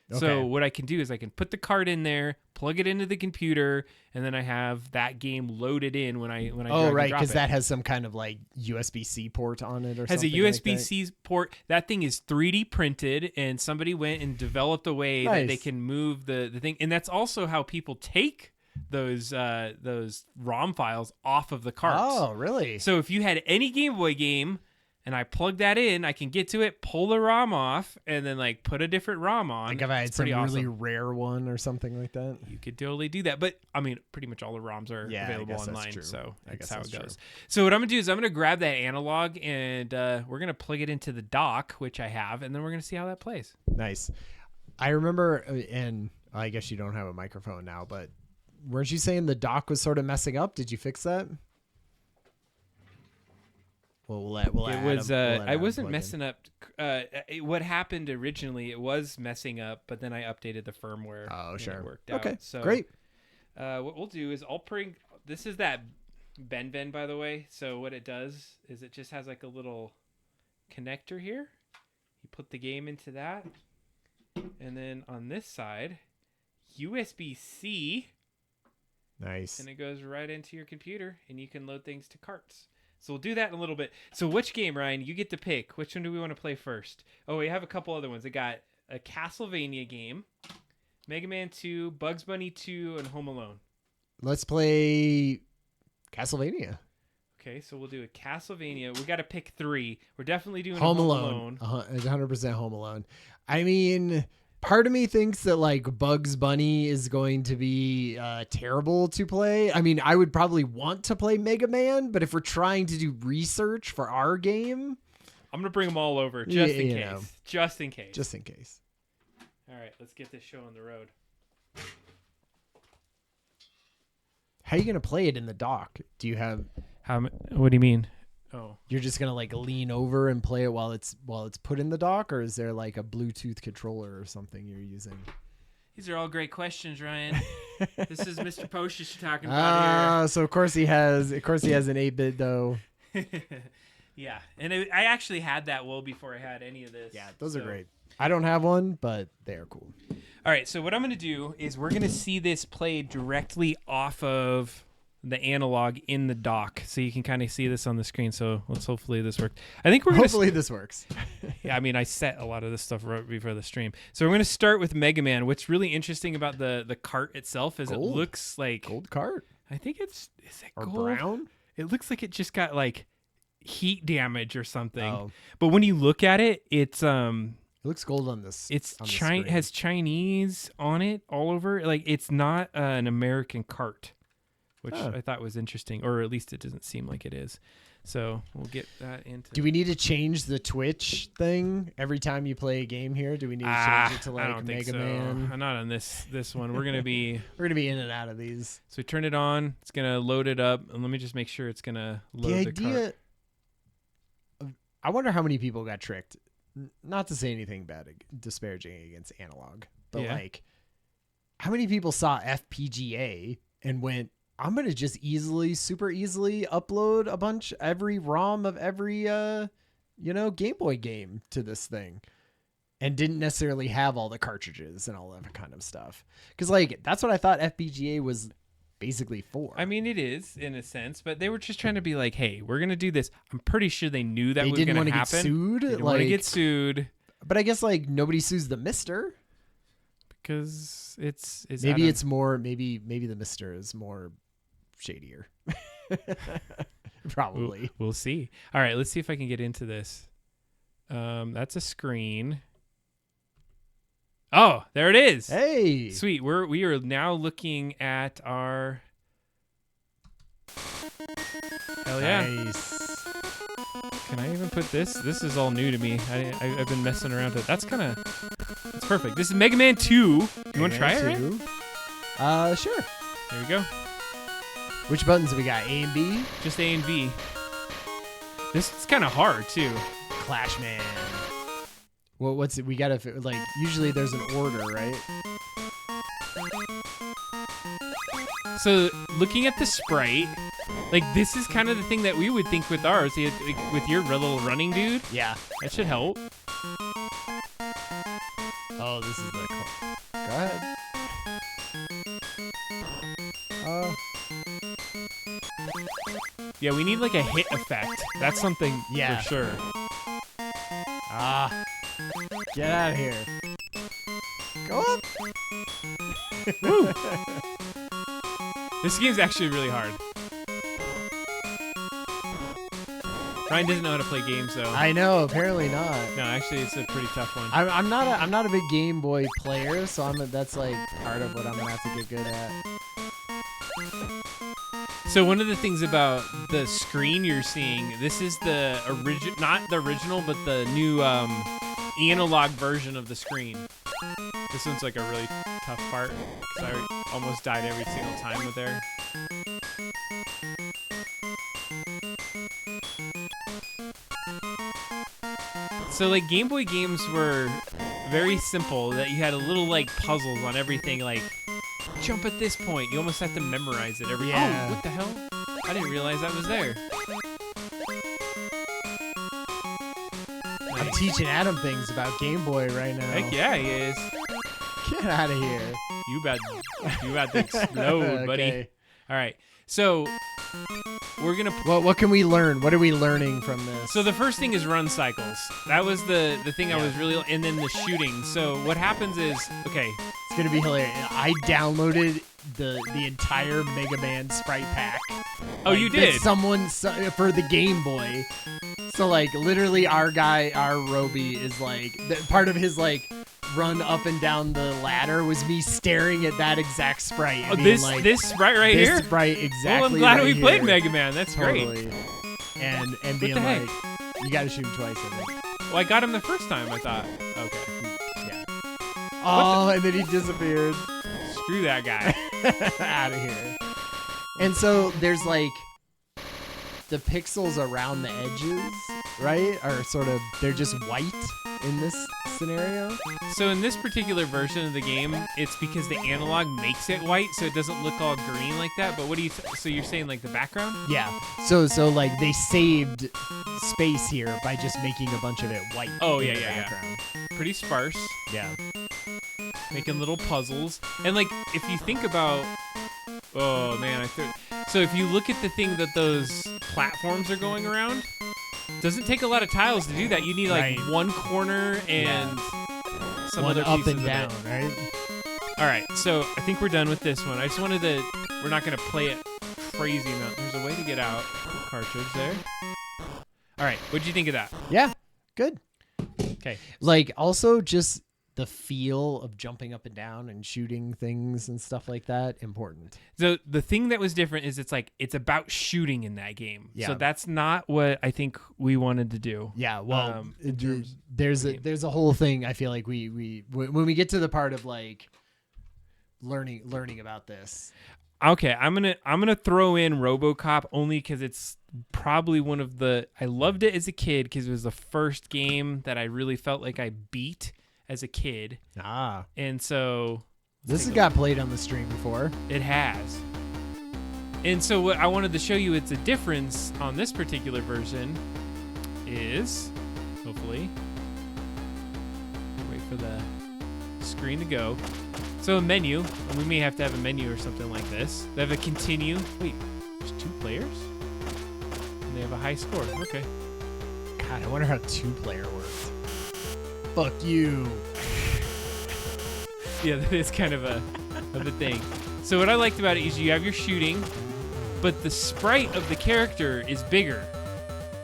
Okay. So what I can do is I can put the card in there, plug it into the computer, and then I have that game loaded in when I oh right, because that has some kind of like USB-C port on it or has something. Has a USB-C port. That thing is 3D printed, and somebody went and developed a way that they can move the thing, and that's also how people take those ROM files off of the carts. Oh really? So if you had any Game Boy game and I plug that in, I can get to it, pull the ROM off, and then like put a different ROM on. Like if I had some really rare one or something like that. You could totally do that. But I mean, pretty much all the ROMs are available online. So that's how it goes. So what I'm gonna do is I'm gonna grab that analog and we're gonna plug it into the dock, which I have, and then we're gonna see how that plays. Nice. I remember, and I guess you don't have a microphone now, but weren't you saying the dock was sort of messing up? Did you fix that? Well, I wasn't messing up. What happened originally, it was messing up, but then I updated the firmware. Oh, sure. And it worked out. Okay, so great. What we'll do is I'll bring. This is that Benven, by the way. So what it does is it just has like a little connector here. You put the game into that, and then on this side, USB-C, Nice. and it goes right into your computer, and you can load things to carts. So we'll do that in a little bit. So which game, Ryan? You get to pick. Which one do we want to play first? Oh, we have a couple other ones. I got a Castlevania game, Mega Man 2, Bugs Bunny 2, and Home Alone. Let's play Castlevania. Okay, so we'll do a Castlevania. We got to pick 3. We're definitely doing Home Home Alone. Alone. 100% Home Alone. I mean, part of me thinks that like Bugs Bunny is going to be terrible to play. I mean, I would probably want to play Mega Man, but if we're trying to do research for our game, I'm going to bring them all over just in case. know. Just in case. Just in case. All right, let's get this show on the road. How are you going to play it in the dock? Do you have... What do you mean? Oh, You're just going to like lean over and play it while it's put in the dock, or is there like a Bluetooth controller or something you're using? these are all great questions, Ryan. This is Mr. Poshish you're talking about So of course he has an 8-bit though. here. Yeah, and I actually had that before I had any of this. Yeah, those are great. I don't have one, but they are cool. All right, so what I'm going to do is we're going to see this played directly off of the analog in the dock, so you can kind of see this on the screen. So hopefully this works. I think Hopefully this works. Yeah, I mean, I set a lot of this stuff right before the stream. So we're going to start with Mega Man. What's really interesting about the cart itself is Gold. it looks like Gold cart I think is it or gold? brown? It looks like it just got like heat damage or something. Oh. But when you look at it, it's It looks gold on this. has Chinese on it all over. Like it's not an American cart, which I thought was interesting, or at least it doesn't seem like it is. So we'll get that into. Do we need to change the Twitch thing every time you play a game here? Do we need to change it to I like don't think Mega so. Man? Not on this one. We're gonna be in and out of these. So we turn it on. It's gonna load it up, and let me just make sure it's gonna load the cart. I wonder how many people got tricked. Not to say anything bad, disparaging against analog, but like, how many people saw FPGA and went, I'm going to just super easily upload every ROM of every, Game Boy game to this thing, and didn't necessarily have all the cartridges and all that kind of stuff. Because like, that's what I thought FPGA was basically for. I mean, it is in a sense, but they were just trying to be like, "Hey, we're gonna do this." I'm pretty sure they knew that was didn't gonna want to happen. get sued. They didn't want to get sued But I guess like nobody sues the Mister because it's maybe it's more maybe the Mister is more shadier. Probably. We'll see. All right, let's see if I can get into this. That's a screen. Oh, there it is. Hey, Sweet. We are now looking at our. Hell yeah! Nice. Can I even put this? This is all new to me. I've been messing around with it. That's perfect. This is Mega Man 2. You want to try it? Right? Sure. There we go. Which buttons we got? A and B. Just A and B. This is kind of hard too. Clash Man. Well, what's it? We gotta like. Usually there's an order, right? So looking at the sprite, like this is kind of the thing that we would think with ours. Like, with your little running dude, Yeah. that should help. Oh, this is the. Go ahead. Yeah, we need like a hit effect. That's something Yeah. for sure. Get out of here. Go up. Woo! This game's actually really hard. Ryan doesn't know how to play games, though. I know. Apparently not. No, actually, it's a pretty tough one. I'm not a big Game Boy player, so that's like part of what I'm gonna have to get good at. So one of the things about the screen you're seeing, this is the not the original, but the new analog version of the screen. This one's like a really tough part because I almost died every single time with there. So like Game Boy games were very simple, that you had a little like puzzles on everything, like jump at this point. You almost have to memorize it every. Yeah. Oh, what the hell? I didn't realize that was there. I'm teaching Adam things about Game Boy right now. Heck yeah, he is. Get out of here. You about to explode, buddy. Okay. All right. So we're gonna. Well, what can we learn? What are we learning from this? So the first thing is run cycles. That was the thing I was really, and then the shooting. So what happens is, okay, It's gonna be hilarious. I downloaded the entire Mega Man sprite pack. Oh, you did? For the Game Boy. So like literally our Roby is like part of his like run up and down the ladder was me staring at that exact sprite. Oh, this sprite right here? This sprite exactly. Well, I'm glad right we played here. Mega Man. That's Totally. great. And being the heck? like, you gotta shoot him twice, I think. Well, I got him the first time. I thought, okay, Yeah. Oh, and then he disappeared. screw that guy. Out of here. And so there's like the pixels around the edges, right? Are sort of they're just white in this scenario. So in this particular version of the game, it's because the analog makes it white, so it doesn't look all green like that. But what do you? So you're saying like the background? Yeah. So like they saved space here by just making a bunch of it white. Oh, in yeah, the yeah, yeah. background. Pretty sparse, Yeah. making little puzzles. And like if you think about, oh man, so if you look at the thing that those platforms are going around, doesn't take a lot of tiles to do that. You need like Right. one corner and some One other up pieces and of down, it. right? All right, so I think we're done with this one. I just wanted to. We're not gonna play it crazy amount. There's a way to get out. Cartridge there. All right, what'd you think of that? Yeah. Good. Okay. Like also just the feel of jumping up and down and shooting things and stuff like that, important. So the thing that was different is it's about shooting in that game. Yeah. So that's not what I think we wanted to do. Yeah, well, in terms there's of a the game. there's a whole thing. I feel like we when we get to the part of like learning about this. Okay, I'm gonna throw in RoboCop only because it's probably one of the. I loved it as a kid because it was the first game that I really felt like I beat as a kid, and so This has got played on the stream before. it has. And so what I wanted to show you, it's a difference on this particular version, is hopefully wait for the screen to go. So a menu, and we may have to have a menu or something like this. They have a continue. Wait, there's 2 players? And they have a high score. Okay. God, I wonder how 2-player works. Fuck you. Yeah, that is kind of a thing. So what I liked about it is you have your shooting, but the sprite of the character is bigger.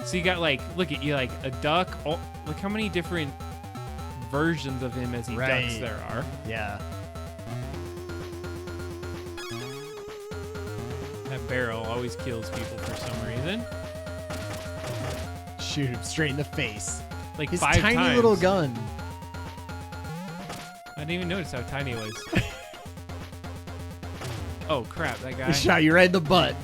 So you got like, look at you like a duck. Oh, look how many different versions of him as he ducks there are. Yeah. That barrel always kills people for some reason. Shoot him straight in the face. Like His 5 tiny times. little gun. I didn't even notice how tiny it was. Oh crap, that guy. He shot you right in the butt.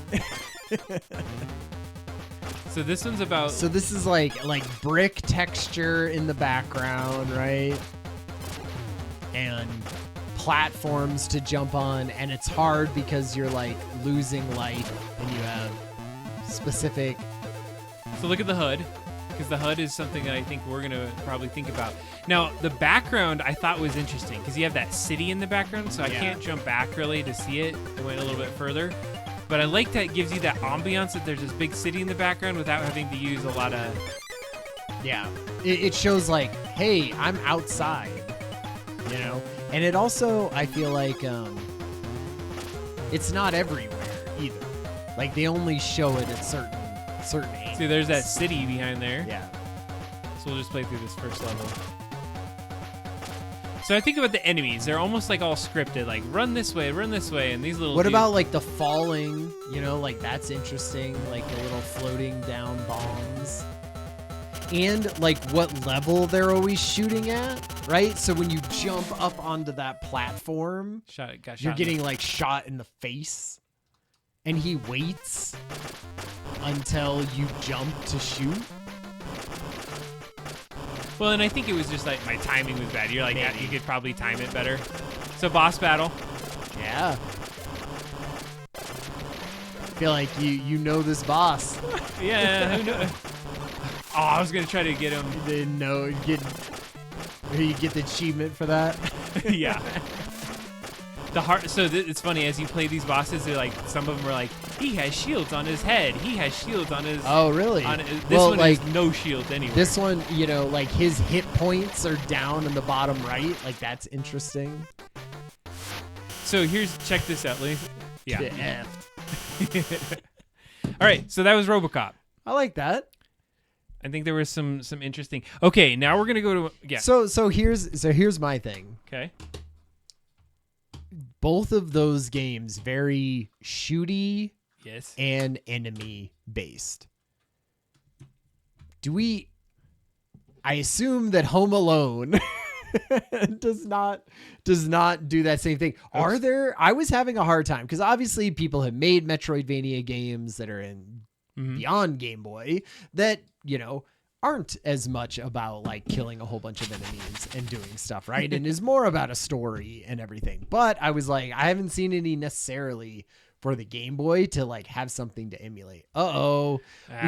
So this one's about. So this is like brick texture in the background, right? And platforms to jump on, and it's hard because you're like losing life and you have specific. So look at the HUD, because the HUD is something that I think we're gonna probably think about. Now the background I thought was interesting because you have that city in the background, so I can't jump back really to see it. I went a little bit further. But I like that it gives you that ambiance that there's this big city in the background without having to use a lot of. Yeah, it shows like, hey, I'm outside, you know. And it also, I feel like, it's not everywhere either. Like they only show it at certain angles. See, there's that city behind there. Yeah. So we'll just play through this first level. So I think about the enemies. They're almost like all scripted, like run this way, and these little. What dudes- about like the falling? You know, like that's interesting. Like the little floating down bombs. And like what level they're always shooting at, right? So when you jump up onto that platform, got you're shot getting like shot in the face. And he waits until you jump to shoot. Well, and I think it was just like my timing was bad. You're like, yeah, you could probably time it better. So boss battle. Yeah. I feel like you know this boss. Yeah. Who knows? Oh, I was gonna try to get him. You didn't know you get the achievement for that. Yeah. It's funny as you play these bosses. They're like, some of them are like, he has shields on his head. He has shields on his. Oh, really? This one has no shields anywhere. This one, like his hit points are down in the bottom right. Like that's interesting. So check this out. Yeah. Yeah. All right. So that was RoboCop. I like that. I think there was some interesting. Okay, now we're gonna go to So here's my thing. Okay. Both of those games very shooty, yes, and enemy based. I assume that Home Alone does not do that same thing. Oops. I was having a hard time because obviously people have made Metroidvania games that are in beyond Game Boy that, aren't as much about like killing a whole bunch of enemies and doing stuff, right? And is more about a story and everything. But I was like, I haven't seen any necessarily for the Game Boy to like have something to emulate. We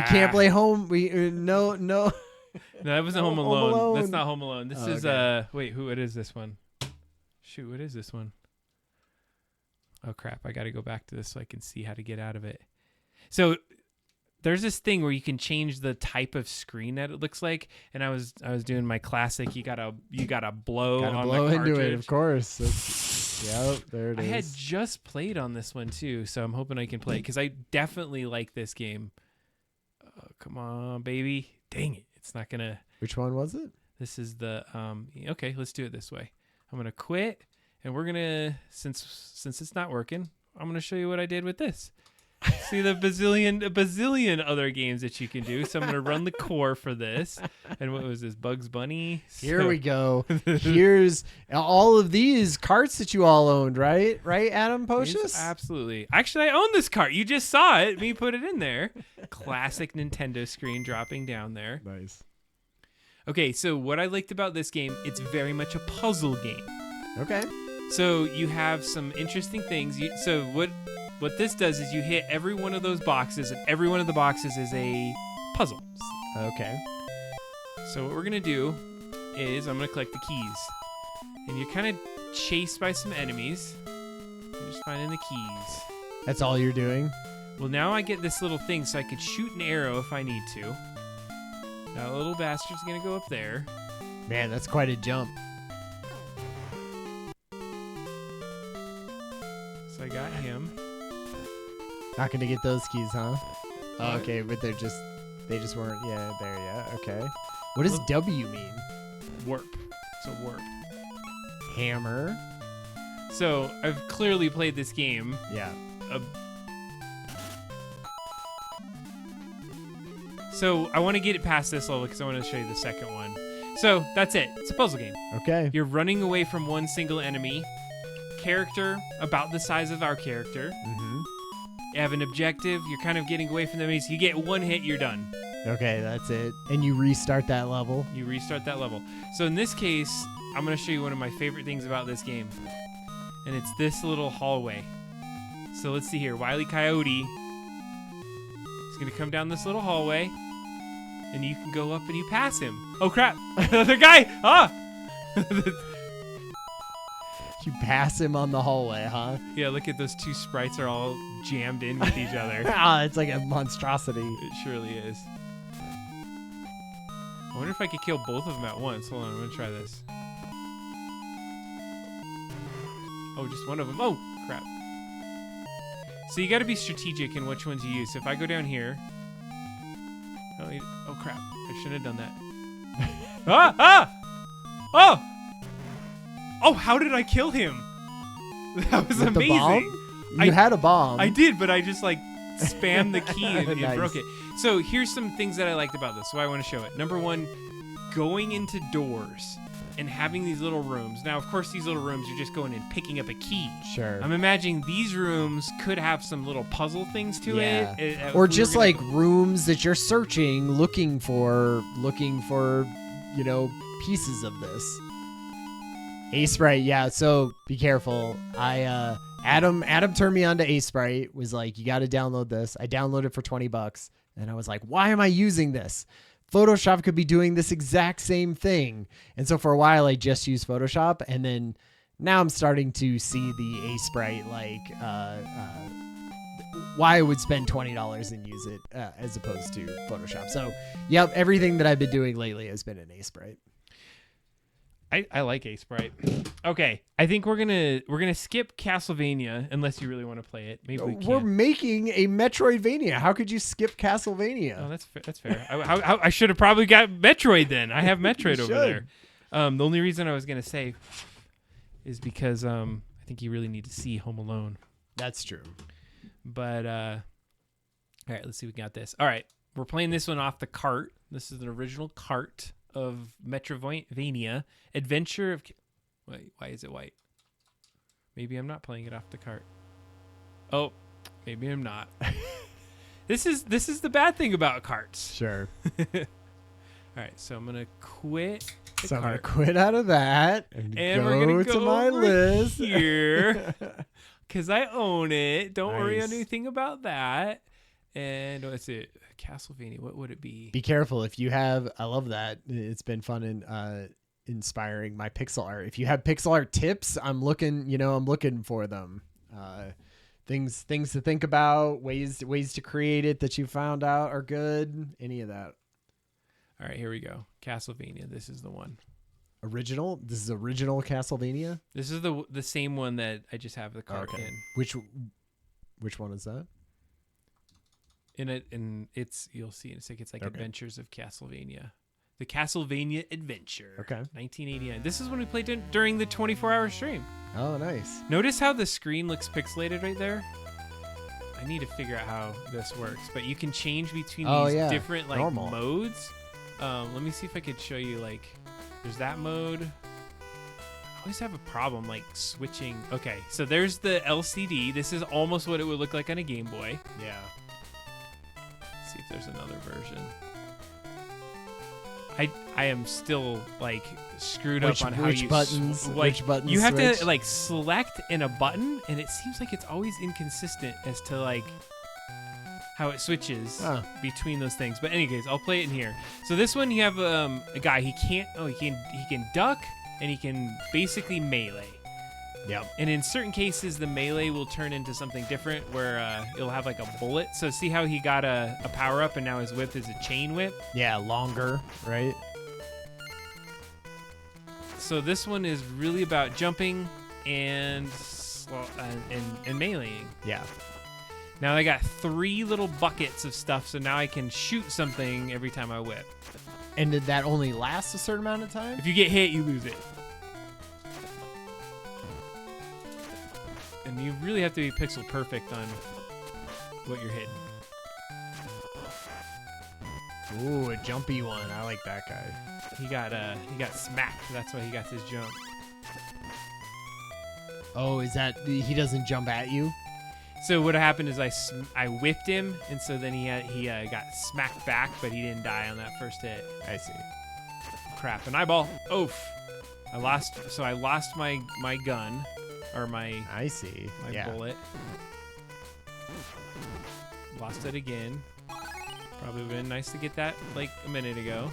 can't play home. No. No, that wasn't Home Alone. Home Alone. That's not Home Alone. This is okay. what is this one? Shoot, what is this one? Oh crap, I got to go back to this so I can see how to get out of it. So there's this thing where you can change the type of screen that it looks like, and I was doing my classic. You gotta blow on the cartridge. Into it, of course. Yep, there it is. I had just played on this one too, so I'm hoping I can play because I definitely like this game. Oh, come on, baby! Dang it, it's not gonna. Which one was it? This is the Okay, let's do it this way. I'm gonna quit, and we're gonna since it's not working, I'm gonna show you what I did with this. See the bazillion other games that you can do. So I'm going to run the core for this. And what was this? Bugs Bunny? Here we go. Here's all of these carts that you all owned, right? Right, Adam Pocious? Yes, absolutely. Actually, I own this cart. You just saw it. Me put it in there. Classic Nintendo screen dropping down there. Nice. Okay, so what I liked about this game, it's very much a puzzle game. Okay. So you have some interesting things. So what this does is you hit every one of those boxes, and every one of the boxes is a puzzle. Okay. So what we're going to do is I'm going to collect the keys. And you're kind of chased by some enemies. You're just finding the keys. That's all you're doing? Well, now I get this little thing so I could shoot an arrow if I need to. Now the little bastard's going to go up there. Man, that's quite a jump. So I got him. Not gonna get those keys, huh? Oh, okay, but they just weren't. Yeah, there. Yeah, okay. What does W mean? Warp. It's a warp. Hammer. So I've clearly played this game. Yeah. So I want to get it past this level because I want to show you the second one. So that's it. It's a puzzle game. Okay. You're running away from one single enemy. Character about the size of our character. Mm-hmm. You have an objective. You're kind of getting away from the enemies. You get one hit, you're done. Okay, that's it. And you restart that level? You restart that level. So in this case, I'm going to show you one of my favorite things about this game. And it's this little hallway. So let's see here. Wile E. Coyote is going to come down this little hallway. And you can go up and you pass him. Oh, crap. Another guy. Ah! You pass him on the hallway, huh? Yeah, look at those two sprites are all jammed in with each other. It's like a monstrosity. It surely is. I wonder if I could kill both of them at once. Hold on, I'm going to try this. Oh, just one of them. Oh, crap. So you got to be strategic in which ones you use. So if I go down here... Oh, crap. I shouldn't have done that. Oh! Oh, how did I kill him? That was with amazing. The bomb? You had a bomb. I did, but I just spammed the key and Nice. it broke it. So here's some things that I liked about this. So I want to show it. Number one, going into doors and having these little rooms. Now, of course, these little rooms, you're just going and picking up a key. Sure. I'm imagining these rooms could have some little puzzle things to it. Or just like rooms that you're searching, looking for, pieces of this. A-Sprite, yeah, so be careful. Adam turned me on to A-Sprite, was like, you got to download this. I downloaded it for $20, and I was like, why am I using this? Photoshop could be doing this exact same thing. And so for a while, I just used Photoshop, and then now I'm starting to see the A Sprite like why I would spend $20 and use it as opposed to Photoshop. So, yep, everything that I've been doing lately has been an A Sprite. I like A Sprite. Okay, I think we're gonna skip Castlevania unless you really want to play it. Maybe we We're can't. making a Metroidvania. How could you skip Castlevania? Oh, that's fair. I should have probably got Metroid then. I have Metroid over there. The only reason I was gonna say is because I think you really need to see Home Alone. That's true. But all right, let's see if we got this. All right, we're playing this one off the cart. This is an original cart of Metroidvania Adventure of. Wait, why is it white? Maybe I'm not playing it off the cart. Oh, maybe I'm not. This is the bad thing about carts. Sure. All right, so I'm gonna quit. So I'm gonna quit out of that and we're gonna go to my over list here because I own it. Don't worry Nice. anything about that. And what's it? Castlevania. What would it be? Be careful if you have. I love that. It's been fun and inspiring my pixel art. If you have pixel art tips, I'm looking. I'm looking for them. Things to think about. Ways to create it that you found out are good. Any of that. All right, here we go. Castlevania. This is the one. Original. This is original Castlevania. This is the same one that I just have the card in. Which one is that? And it's you'll see in a second. It's like Adventures of Castlevania, the Castlevania Adventure. Okay. 1989. This is when we played during the 24-hour stream. Oh, nice. Notice how the screen looks pixelated right there. I need to figure out how this works, but you can change between these different modes. Let me see if I could show you there's that mode. I always have a problem switching. Okay, so there's the LCD. This is almost what it would look like on a Game Boy. Yeah. See if there's another version. I am still screwed up on how which you buttons which buttons you have switch? to select in a button, and it seems like it's always inconsistent as to how it switches between those things. But anyways, I'll play it in here. So this one you have a guy. He can duck, and he can basically melee. Yep. And in certain cases, the melee will turn into something different where it'll have a bullet. So see how he got a power up and now his whip is a chain whip? Yeah, longer, right? So this one is really about jumping and meleeing. Yeah. Now I got 3 little buckets of stuff, so now I can shoot something every time I whip. And did that only last a certain amount of time? If you get hit, you lose it. And you really have to be pixel perfect on what you're hitting. Ooh, a jumpy one. I like that guy. He got smacked. That's why he got his jump. Oh, is that he doesn't jump at you? So what happened is I whipped him, and so then he got smacked back, but he didn't die on that first hit. I see. Crap, an eyeball. Oof. I lost my gun. Or my I see. My bullet. Lost it again. Probably been nice to get that a minute ago.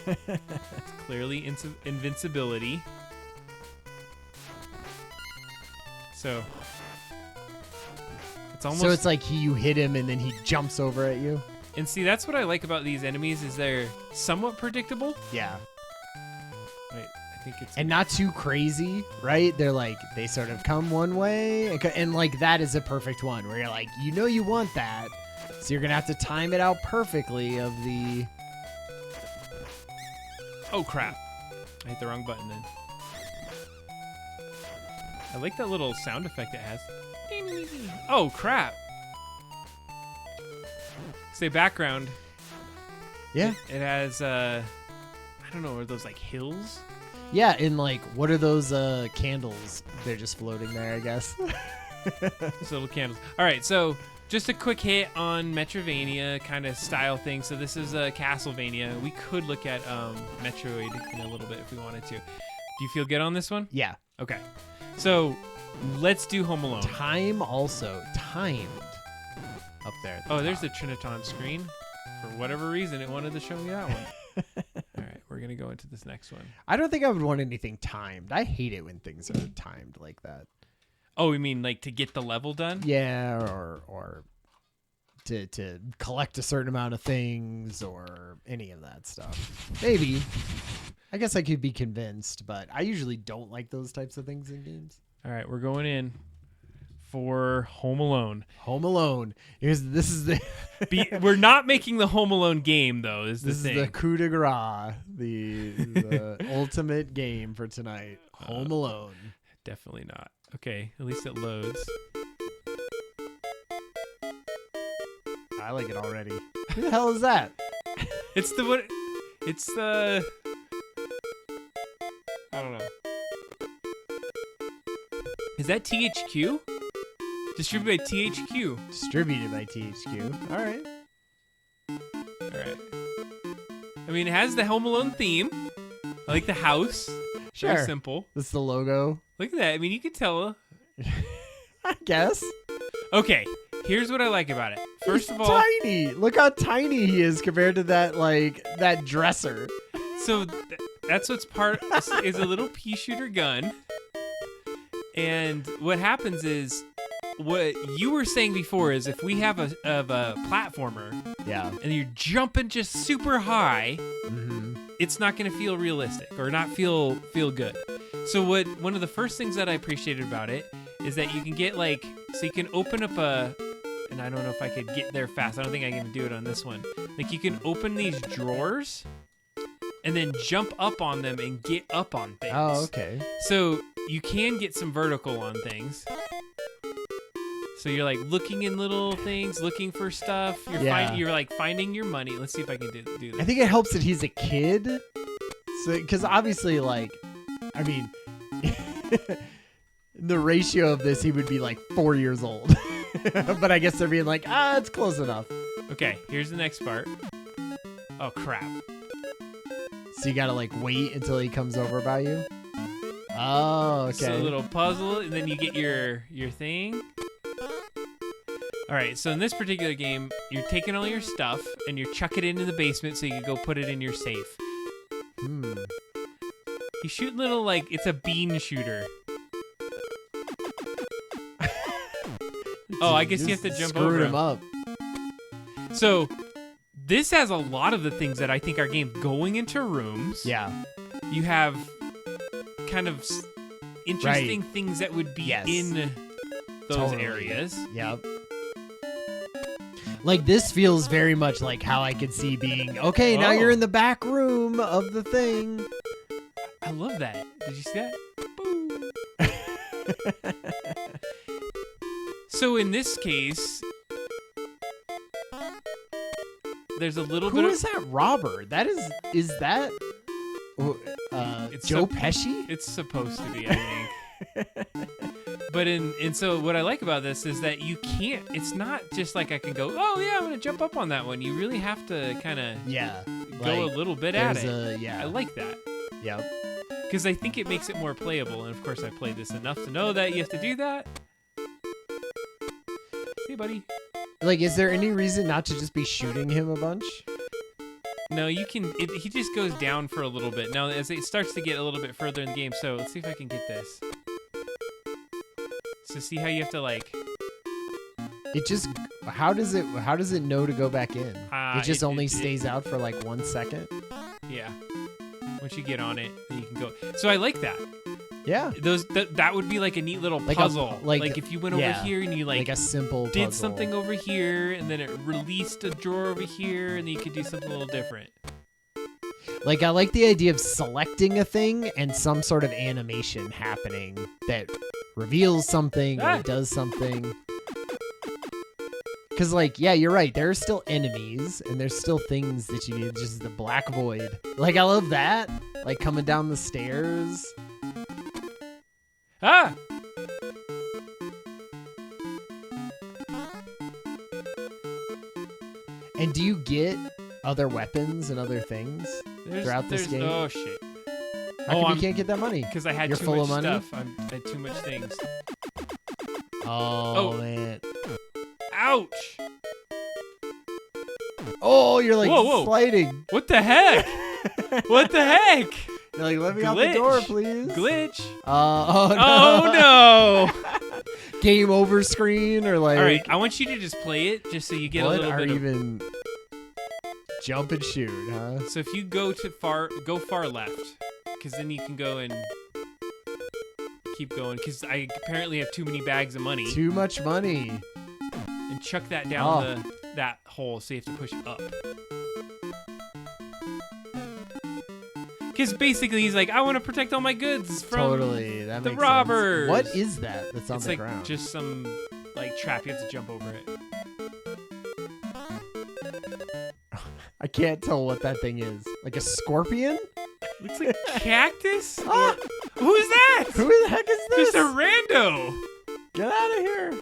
It's clearly invincibility. So it's almost. So it's like you hit him and then he jumps over at you. And see, that's what I like about these enemies is they're somewhat predictable. Yeah. Wait. I think it's and not too crazy, right? They're they sort of come one way, and that is a perfect one where you're you want that, so you're gonna have to time it out perfectly. Of the oh crap, I hit the wrong button then. I like that little sound effect it has. Oh crap! Say background. Yeah, it has I don't know, are those hills? Yeah, and what are those candles? They're just floating there, I guess. Those little candles. All right, so just a quick hit on Metroidvania kind of style thing. So this is Castlevania. We could look at Metroid in a little bit if we wanted to. Do you feel good on this one? Yeah. Okay. So let's do Home Alone. Timed up there. At the there's the Triniton screen. For whatever reason, it wanted to show me that one. All right, we're we're gonna go into this next one. I don't think I would want anything timed. I hate it when things are timed like that. Oh, you mean like to get the level done? Yeah, or to collect a certain amount of things or any of that stuff. Maybe. I guess I could be convinced, but I usually don't like those types of things in games. All right, we're going in for Home Alone. Home Alone. This is the We're not making the Home Alone game though. Is the this thing. is the coup de grace, the ultimate game for tonight. Home Alone. Definitely not. Okay, at least it loads. I like it already. Who the hell is that? It's the what? It's the. I don't know. Is that THQ? Distributed by THQ. Distributed by THQ. All right. All right. I mean, it has the Home Alone theme. I like the house. Sure. Very simple. This is the logo. Look at that. I mean, you can tell. I guess. Okay, here's what I like about it. First of all, tiny. Look how tiny he is compared to that dresser. so that's what's part is a little pea shooter gun. And what happens is, what you were saying before is if we have a platformer, Yeah. and you're jumping just super high, Mm-hmm. it's not going to feel realistic or not feel good. So one of the first things that I appreciated about it is that you can get so you can open up and I don't know if I could get there fast. I don't think I can do it on this one. Like you can open these drawers and then jump up on them and get up on things. Oh, okay. So you can get some vertical on things. So you're like looking in little things, looking for stuff. You're like finding your money. Let's see if I can do this. I think it helps that he's a kid. So, because obviously, the ratio of this, he would be like 4 years old. But I guess they're being like, it's close enough. Okay, here's the next part. Oh, crap. So you gotta wait until he comes over by you? Oh, okay. So a little puzzle, and then you get your thing. All right, so in this particular game, you're taking all your stuff, and you're chucking it into the basement so you can go put it in your safe. You shoot little, it's a bean shooter. Oh, I guess you have to jump over him up. So this has a lot of the things that I think are game. Going into rooms. Yeah. You have kind of interesting things that would be in those areas. Yep. This feels very much like how I could see being, okay, now you're in the back room of the thing. I love that. Did you see that? Boom. So in this case, there's a little bit of... Who is that robber? Is that It's Joe Pesci? It's supposed to be, I think. But so what I like about this is that you can't, it's not just like I can go, oh yeah, I'm going to jump up on that one. You really have to kind of go a little bit at it. I like that. Yep. Because I think it makes it more playable. And of course I played this enough to know that you have to do that. See, buddy. Is there any reason not to just be shooting him a bunch? No, you can, he just goes down for a little bit. Now as it starts to get a little bit further in the game, so let's see if I can get this. So see how you have to It just how does it know to go back in? It just only stays out for 1 second. Yeah. Once you get on it, then you can go. So I like that. Yeah. That would be a neat little puzzle. If you went over here and you a simple did puzzle. something over here and then it released a drawer over here and then you could do something a little different. I like the idea of selecting a thing and some sort of animation happening that reveals something or does something. Because, you're right. There are still enemies and there's still things that you need. Just the black void. I love that. Coming down the stairs. Ah! And do you get other weapons and other things throughout this game? Oh, shit. How come you can't get that money? Because I had too much stuff. I had too much things. Oh, man. Ouch! Oh, you're whoa. sliding. What the heck? What the heck? You're like, let me out the door, please. Glitch. Oh no. Game over screen or like. All right, I want you to just play it just so you get a little bit of. Even jump and shoot, huh? So if you go far left, because then you can go and keep going. Because I apparently have too many bags of money. Too much money. And chuck that down that hole, so you have to push up. Because basically he's like, I want to protect all my goods from that the makes robbers. Sense. What is that that's on the ground? It's just some like trap. You have to jump over it. I can't tell what that thing is. Like a scorpion? Looks like cactus? Who's that? Who the heck is this? Just a rando. Get out of here.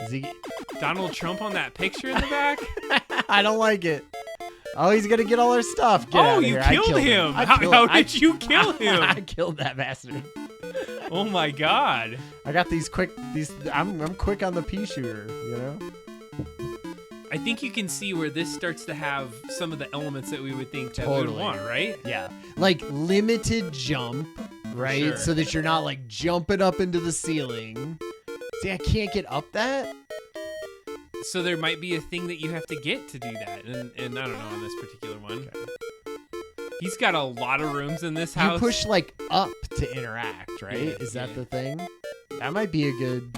Is he Donald Trump on that picture in the back? I don't like it. Oh, he's gonna get all our stuff. Get out of you here. killed him. How did you kill him? I killed that bastard. Oh my god. I got these I'm quick on the pea shooter, you know? I think you can see where this starts to have some of the elements that we would think that we would want, right? Yeah. Like limited jump, right? Sure. So that you're not like jumping up into the ceiling. See, I can't get up that. So there might be a thing that you have to get to do that, and I don't know on this particular one. Okay. He's got a lot of rooms in this house. You push like up to interact, right? Yeah, Is that the thing? That might be a good.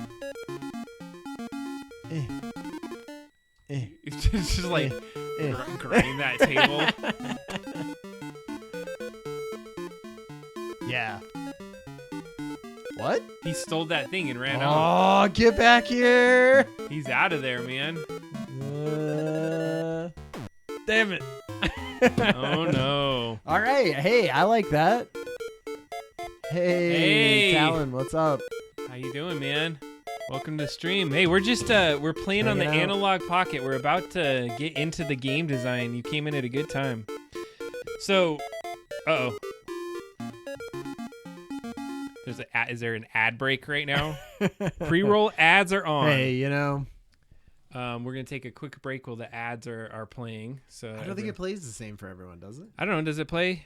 It's just like grind that table. Yeah. What? He stole that thing and ran out. Oh, get back here! He's out of there, man. Damn it. Oh, no. All right. Hey, I like that. Hey, Talon, what's up? How you doing, man? Welcome to the stream. Hey, we're just we're playing on the Analog Pocket. We're about to get into the game design. You came in at a good time. So, is there an ad break right now? Pre-roll ads are on. Hey, you know. We're gonna take a quick break while the ads are playing. So I don't think it plays the same for everyone, does it? I don't know. Does it play?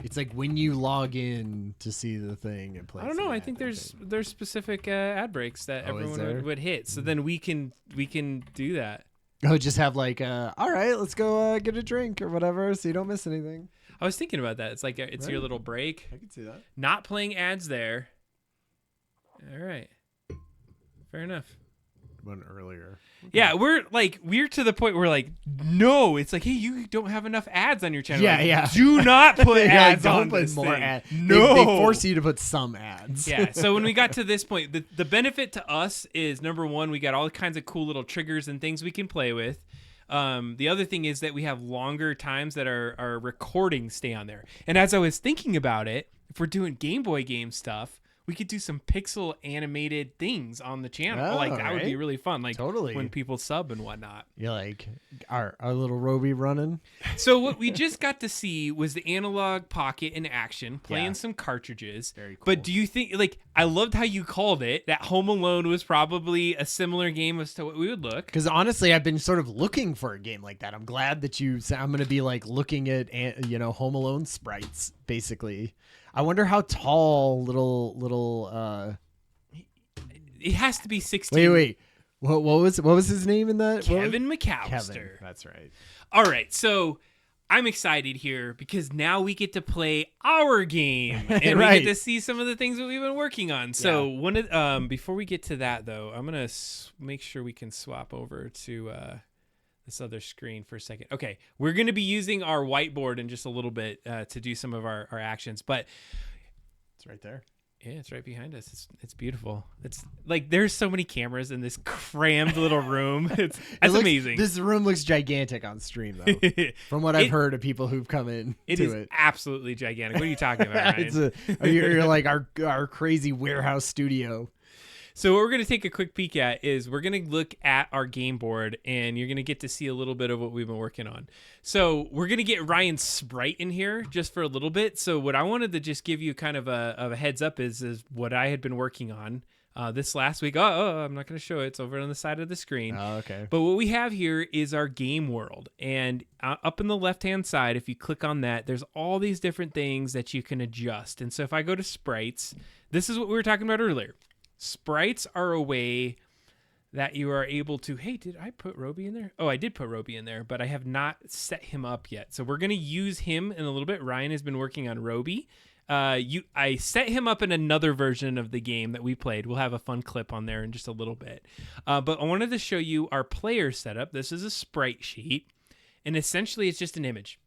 It's like when you log in to see the thing, it plays. I don't know. I think there's specific ad breaks that everyone would hit. So then we can do that. Oh, just have like, all right, let's go get a drink or whatever, so you don't miss anything. I was thinking about that. It's like it's your little break. I can see that. Not playing ads there. All right. Fair enough. One earlier. Okay. Yeah, we're to the point where like, no, it's like, hey, you don't have enough ads on your channel. Yeah, like, yeah. Do not put ads on put this more thing. ads. No. They force you to put some ads. Yeah, so when we got to this point, the benefit to us is, number one, we got all kinds of cool little triggers and things we can play with. The other thing is that we have longer times that our recordings stay on there. And as I was thinking about it, if we're doing Game Boy game stuff, we could do some pixel animated things on the channel. That would be really fun. Like totally when people sub and whatnot. You're like our little Roby running. So what we just got to see was the Analog Pocket in action, playing some cartridges. Very cool. But do you think, like, I loved how you called it, that Home Alone was probably a similar game as to what we would look. Because honestly, I've been sort of looking for a game like that. I'm glad that I'm going to be like looking at, Home Alone sprites, basically. I wonder how tall little it has to be 16. Wait. What was his name in that? Kevin McAllister. Kevin, that's right. All right, so I'm excited here because now we get to play our game and we get to see some of the things that we've been working on. So before we get to that though, I'm gonna make sure we can swap over to this other screen for a second. Okay, we're going to be using our whiteboard in just a little bit to do some of our actions, but it's right there. Yeah, it's right behind us. It's beautiful. It's like there's so many cameras in this crammed little room. It's amazing. This room looks gigantic on stream, though. From what I've heard of people who've come in, it is absolutely gigantic. What are you talking about, Ryan? You're like our crazy warehouse studio. So what we're going to take a quick peek at is we're going to look at our game board, and you're going to get to see a little bit of what we've been working on. So we're going to get Ryan's sprite in here just for a little bit. So what I wanted to just give you kind of a heads up is what I had been working on. this last week. I'm not going to show it. It's over on the side of the screen. Oh, okay. But what we have here is our game world. And up in the left-hand side, if you click on that, there's all these different things that you can adjust. And so if I go to sprites, this is what we were talking about earlier. Sprites are a way that you are able to, hey, did I put Roby in there? Oh, I did put Roby in there, but I have not set him up yet. So we're going to use him in a little bit. Ryan has been working on Roby. I set him up in another version of the game that we played. We'll have a fun clip on there in just a little bit. But I wanted to show you our player setup. This is a sprite sheet, and essentially it's just an image.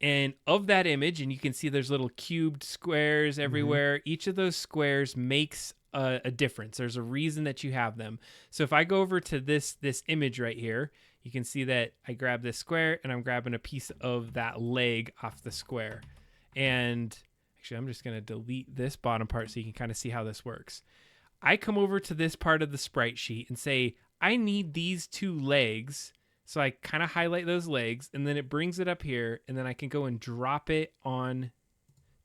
And of that image, and you can see there's little cubed squares everywhere. Each of those squares makes a difference. There's a reason that you have them. So if I go over to this image right here, you can see that I grab this square and I'm grabbing a piece of that leg off the square. And actually, I'm just going to delete this bottom part so you can kind of see how this works. I come over to this part of the sprite sheet and say, I need these 2 legs. So I kind of highlight those legs, and then it brings it up here, and then I can go and drop it on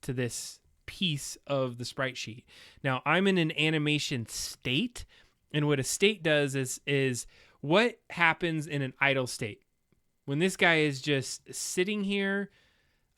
to this piece of the sprite sheet. Now, I'm in an animation state, and what a state does is what happens in an idle state. When this guy is just sitting here,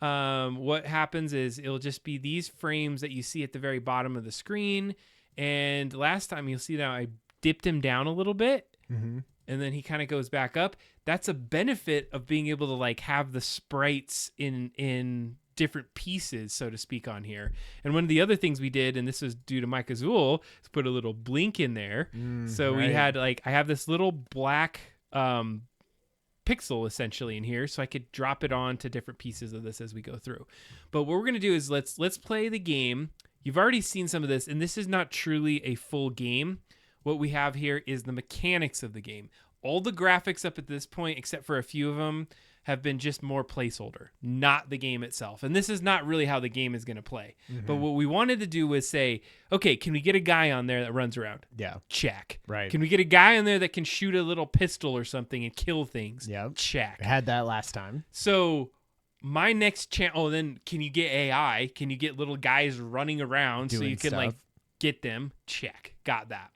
what happens is it'll just be these frames that you see at the very bottom of the screen. And last time you'll see that I dipped him down a little bit, and then he kind of goes back up. That's a benefit of being able to like have the sprites in different pieces, so to speak, on here. And one of the other things we did, and this was due to Mike Azul, is put a little blink in there. So we had I have this little black pixel essentially in here, so I could drop it on to different pieces of this as we go through. But what we're going to do is let's play the game. You've already seen some of this, and this is not truly a full game. What we have here is the mechanics of the game. All the graphics up at this point, except for a few of them, have been just more placeholder, not the game itself. And this is not really how the game is going to play. But what we wanted to do was say, okay, can we get a guy on there that runs around? Yeah. Check. Right. Can we get a guy on there that can shoot a little pistol or something and kill things? Yeah. Check. I had that last time. So my next then can you get AI? Can you get little guys running around so Doing you can stuff. like get them? Check. Got that.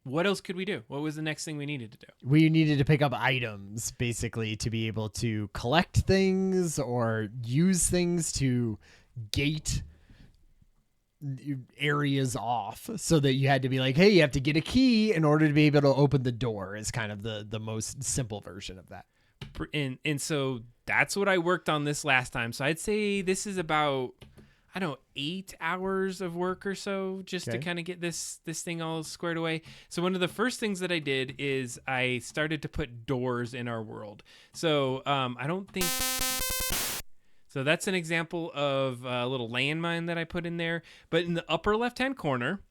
What else could we do? What was the next thing we needed to do? We needed to pick up items, basically, to be able to collect things or use things to gate areas off, so that you had to be like, hey, you have to get a key in order to be able to open the door, is kind of the most simple version of that. And so that's what I worked on this last time. So I'd say this is about, I don't know, 8 hours of work or so, just to kind of get this thing all squared away. So one of the first things that I did is I started to put doors in our world. So I don't think... So that's an example of a little landmine that I put in there. But in the upper left-hand corner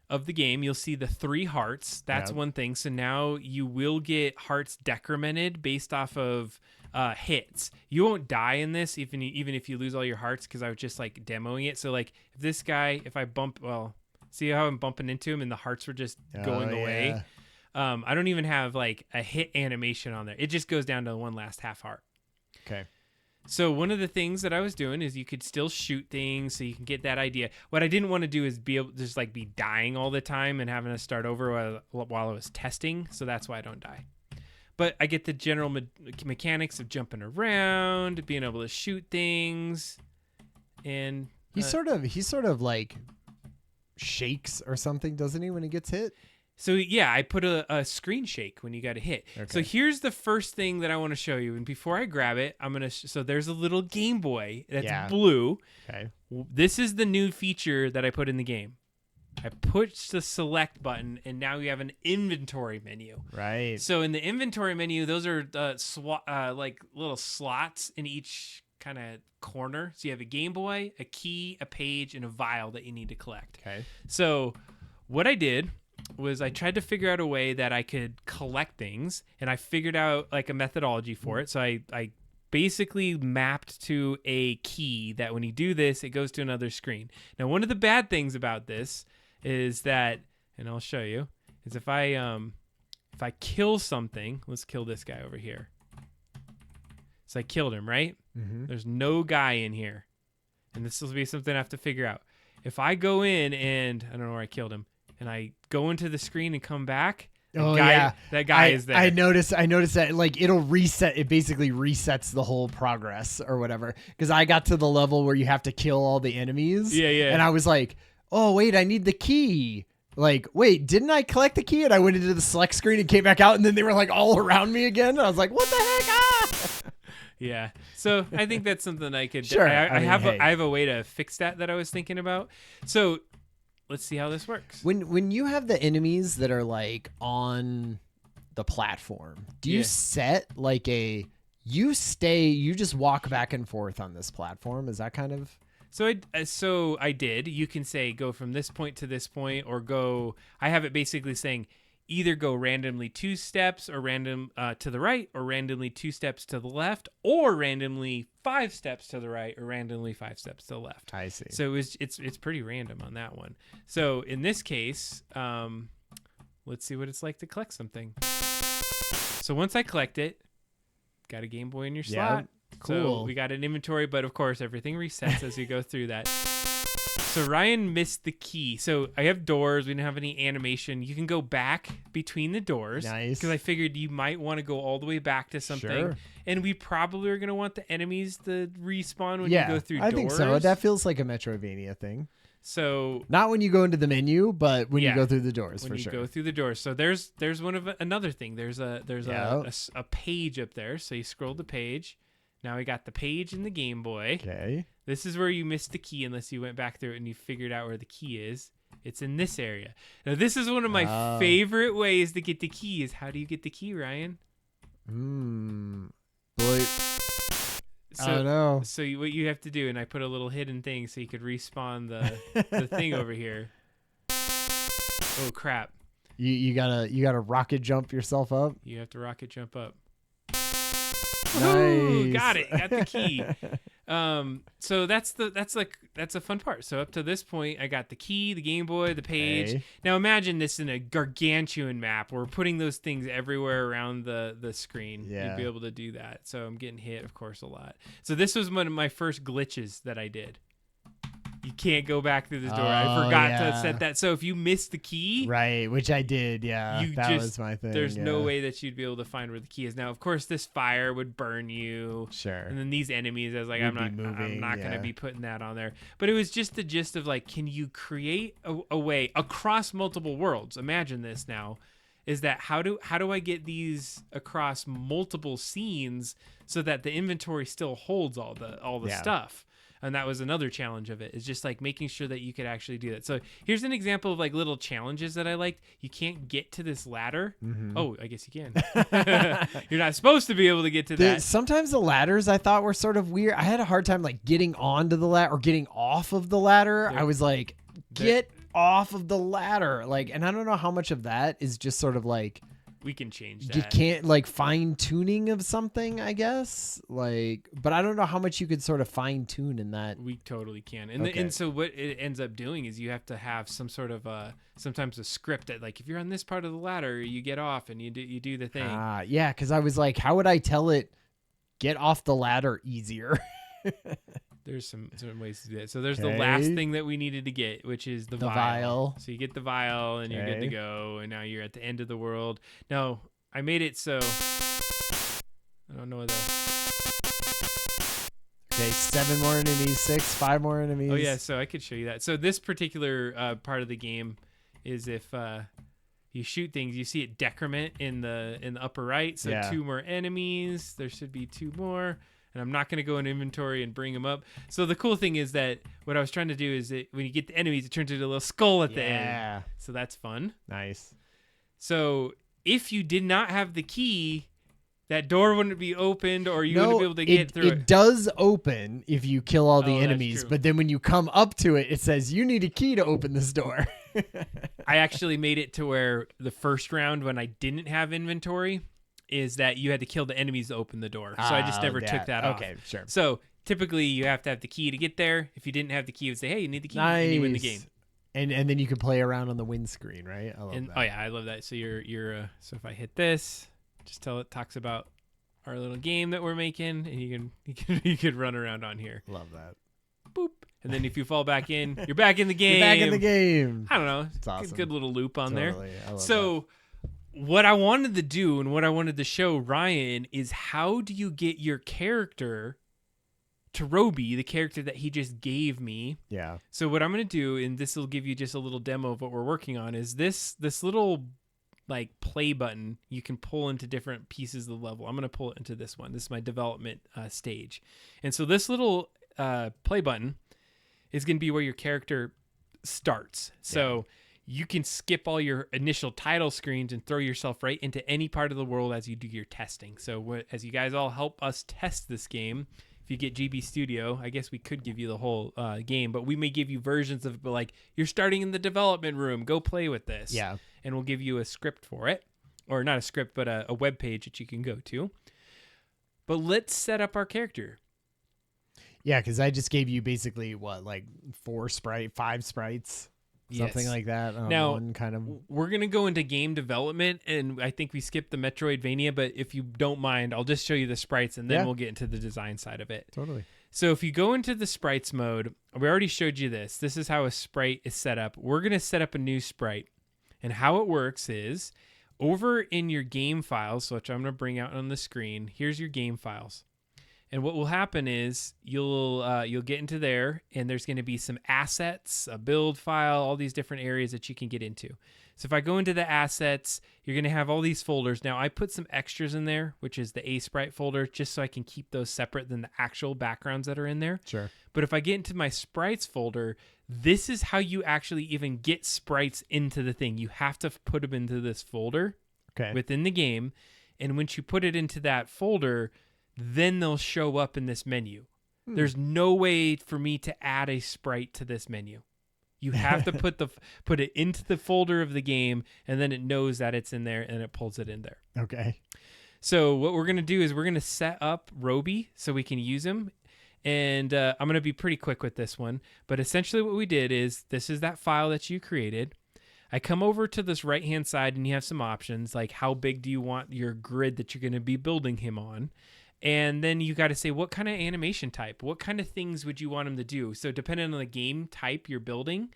of the game, you'll see the 3 hearts. That's one thing. So now you will get hearts decremented based off of hits. You won't die in this even if you lose all your hearts, because I was just like demoing it. So like if this guy, if I bump, see how I'm bumping into him and the hearts were just going away. I don't even have like a hit animation on there. It just goes down to one last half heart. Okay. So one of the things that I was doing is you could still shoot things, so you can get that idea. What I didn't want to do is be able to just like be dying all the time and having to start over while I was testing. So that's why I don't die. But I get the general mechanics of jumping around, being able to shoot things, and he sort of like shakes or something, doesn't he, when he gets hit? So yeah, I put a screen shake when you got a hit. Okay. So here's the first thing that I want to show you. And before I grab it, I'm going to... So there's a little Game Boy that's blue. Okay. This is the new feature that I put in the game. I push the select button, and now you have an inventory menu. Right. So in the inventory menu, those are like little slots in each kind of corner. So you have a Game Boy, a key, a page, and a vial that you need to collect. Okay. So what I did was I tried to figure out a way that I could collect things, and I figured out like a methodology for it. So I basically mapped to a key that when you do this, it goes to another screen. Now, one of the bad things about this is that, and I'll show you, is if I kill something, let's kill this guy over here. So I killed him, right? Mm-hmm. There's no guy in here. And this will be something I have to figure out. If I go in and, I don't know where I killed him, and I go into the screen and come back. Yeah, that guy is there. I noticed that like it'll reset. It basically resets the whole progress or whatever. Because I got to the level where you have to kill all the enemies. Yeah. And I was like, oh wait, I need the key. Like, wait, didn't I collect the key? And I went into the select screen and came back out, and then they were like all around me again. And I was like, what the heck? Ah! Yeah. So I think that's something I could. Sure. I have hey. a way to fix that I was thinking about. So let's see how this works. When you have the enemies that are like on the platform, do you set like you just walk back and forth on this platform? Is that kind of So I did. You can say go from this point to this point, or go. I have it basically saying either go randomly 2 steps, or random to the right, or randomly 2 steps to the left, or randomly 5 steps to the right, or randomly 5 steps to the left. I see. So it's pretty random on that one. So in this case, let's see what it's like to collect something. So once I collect it, got a Game Boy in your slot. Cool. So we got an inventory, but of course everything resets as you go through that. So Ryan missed the key. So I have doors. We didn't have any animation. You can go back between the doors. Nice. Because I figured you might want to go all the way back to something. Sure. And we probably are going to want the enemies to respawn when you go through doors. I think so. That feels like a Metroidvania thing. So not when you go into the menu, but when Yeah. you go through the doors, when for you sure. go through the doors. So there's another thing. There's a page up there. So you scroll the page. Now we got the page in the Game Boy. Okay. This is where you missed the key unless you went back through it and you figured out where the key is. It's in this area. Now this is one of my favorite ways to get the key. Is how do you get the key, Ryan? Boy. I don't know. So what you have to do, and I put a little hidden thing so you could respawn the thing over here. Oh crap! You gotta rocket jump yourself up. You have to rocket jump up. Nice. Got it. Got the key. So that's a fun part. So up to this point, I got the key, the Game Boy, the page. Okay. Now imagine this in a gargantuan map. We're putting those things everywhere around the screen. Yeah. You'd be able to do that. So I'm getting hit, of course, a lot. So this was one of my first glitches that I did. You can't go back through this door. I forgot to set that. So if you missed the key, right, which I did, that was my thing. There's no way that you'd be able to find where the key is. Now, of course, this fire would burn you. Sure. And then these enemies, I was like, You'd I'm not going to be putting that on there. But it was just the gist of like, can you create a way across multiple worlds? Imagine this now. Is that how do I get these across multiple scenes so that the inventory still holds all the stuff? And that was another challenge of it, is just like making sure that you could actually do that. So here's an example of like little challenges that I liked. You can't get to this ladder. Mm-hmm. Oh, I guess you can. You're not supposed to be able to get to that. Sometimes the ladders I thought were sort of weird. I had a hard time like getting onto the ladder or getting off of the ladder. I was like, get off of the ladder. Like, and I don't know how much of that is just sort of like, we can change that. You can't like fine tuning of something, I guess. Like, but I don't know how much you could sort of fine tune in that. We totally can. And so what it ends up doing is you have to have some sort of sometimes a script that like if you're on this part of the ladder, you get off and you do the thing. Yeah, because I was like, how would I tell it get off the ladder easier? There's some ways to do that. So there's the last thing that we needed to get, which is the vial. So you get the vial and you're good to go. And now you're at the end of the world. Now, I made it so... I don't know what Okay, 7 more enemies, 5 more enemies. Oh, yeah, so I could show you that. So this particular part of the game is if you shoot things, you see it decrement in the upper right. So 2 more enemies. There should be 2 more. And I'm not going to go in inventory and bring them up. So the cool thing is that what I was trying to do is that when you get the enemies, it turns into a little skull at the end. So that's fun. Nice. So if you did not have the key, that door wouldn't be opened or you wouldn't be able to get through it. It does open if you kill all the enemies. But then when you come up to it, it says you need a key to open this door. I actually made it to where the first round when I didn't have inventory is that you had to kill the enemies to open the door. So I just never took that off. Okay, sure. So typically you have to have the key to get there. If you didn't have the key, it would say, hey, you need the key, and you win the game. And then you can play around on the windscreen, right? I love that. Oh yeah, I love that. So you're so if I hit this, just tell it talks about our little game that we're making, and you can run around on here. Love that. Boop. And then if you fall back in, you're back in the game. You're back in the game. I don't know. It's awesome. Good little loop on there. I love So what I wanted to do and what I wanted to show Ryan is how do you get your character to Roby, the character that he just gave me. Yeah. So what I'm going to do, and this will give you just a little demo of what we're working on, is this little like play button you can pull into different pieces of the level. I'm going to pull it into this one. This is my development stage. And so this little play button is going to be where your character starts. So you can skip all your initial title screens and throw yourself right into any part of the world as you do your testing. So as you guys all help us test this game, if you get GB Studio, I guess we could give you the whole game, but we may give you versions of it, like, you're starting in the development room, go play with this. Yeah. And we'll give you a script for it, or not a script, but a web page that you can go to. But let's set up our character. Yeah, because I just gave you basically like 5 sprites, something like that. Now, one kind of. We're going to go into game development, and I think we skipped the Metroidvania, but if you don't mind, I'll just show you the sprites, and then we'll get into the design side of it. Totally. So if you go into the sprites mode, we already showed you this. This is how a sprite is set up. We're going to set up a new sprite. And how it works is over in your game files, which I'm going to bring out on the screen, here's your game files. And what will happen is you'll get into there, and there's going to be some assets, a build file, all these different areas that you can get into. So if I go into the assets, you're going to have all these folders. Now, I put some extras in there, which is the A sprite folder, just so I can keep those separate than the actual backgrounds that are in there. Sure. But if I get into my sprites folder, this is how you actually even get sprites into the thing. You have to put them into this folder within the game. And once you put it into that folder, then they'll show up in this menu. There's no way for me to add a sprite to this menu. You have to put it into the folder of the game, and then it knows that it's in there, and it pulls it in there. Okay. So what we're going to do is we're going to set up Roby so we can use him. And I'm going to be pretty quick with this one. But essentially what we did is this is that file that you created. I come over to this right-hand side, and you have some options, like how big do you want your grid that you're going to be building him on. And then you got to say, what kind of animation type? What kind of things would you want him to do? So depending on the game type you're building,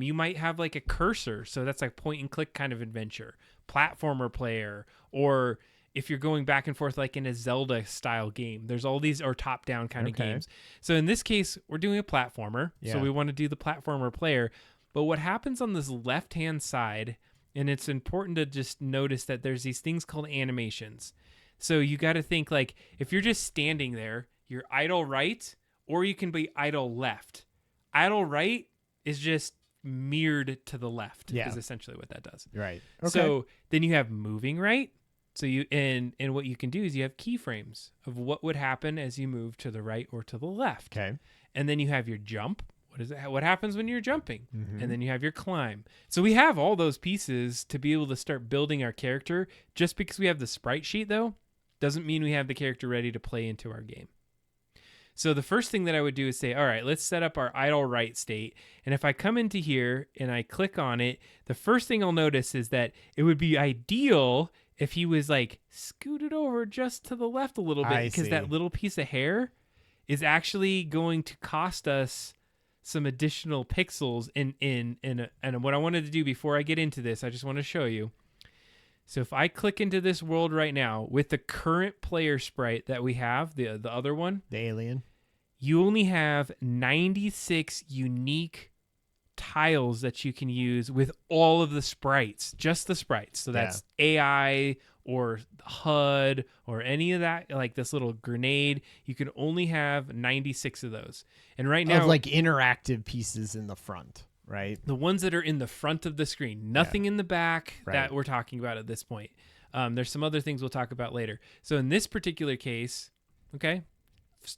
you might have like a cursor. So that's like point and click kind of adventure, platformer player, or if you're going back and forth like in a Zelda style game, there's all these, or top down kind of games. So in this case, we're doing a platformer. So we want to do the platformer player. But what happens on this left-hand side, and it's important to just notice that there's these things called animations. So you got to think, like, if you're just standing there, you're idle right, or you can be idle left. Idle right is just mirrored to the left, is essentially what that does. Right. Okay. So then you have moving right. So you and what you can do is you have keyframes of what would happen as you move to the right or to the left. Okay. And then you have your jump. What happens when you're jumping? And then you have your climb. So we have all those pieces to be able to start building our character. Just because we have the sprite sheet, though, doesn't mean we have the character ready to play into our game. So the first thing that I would do is say, all right, let's set up our idle right state. And if I come into here and I click on it, the first thing I'll notice is that it would be ideal if he was like scooted over just to the left a little bit, because that little piece of hair is actually going to cost us some additional pixels and what I wanted to do before I get into this, I just want to show you. So if I click into this world right now with the current player sprite that we have, the other one, the alien, you only have 96 unique tiles that you can use with all of the sprites, just the sprites. So that's AI or HUD or any of that, like this little grenade. You can only have 96 of those. And right now, like interactive pieces in the front. Right. The ones that are in the front of the screen, nothing in the back that we're talking about at this point. There's some other things we'll talk about later. So in this particular case,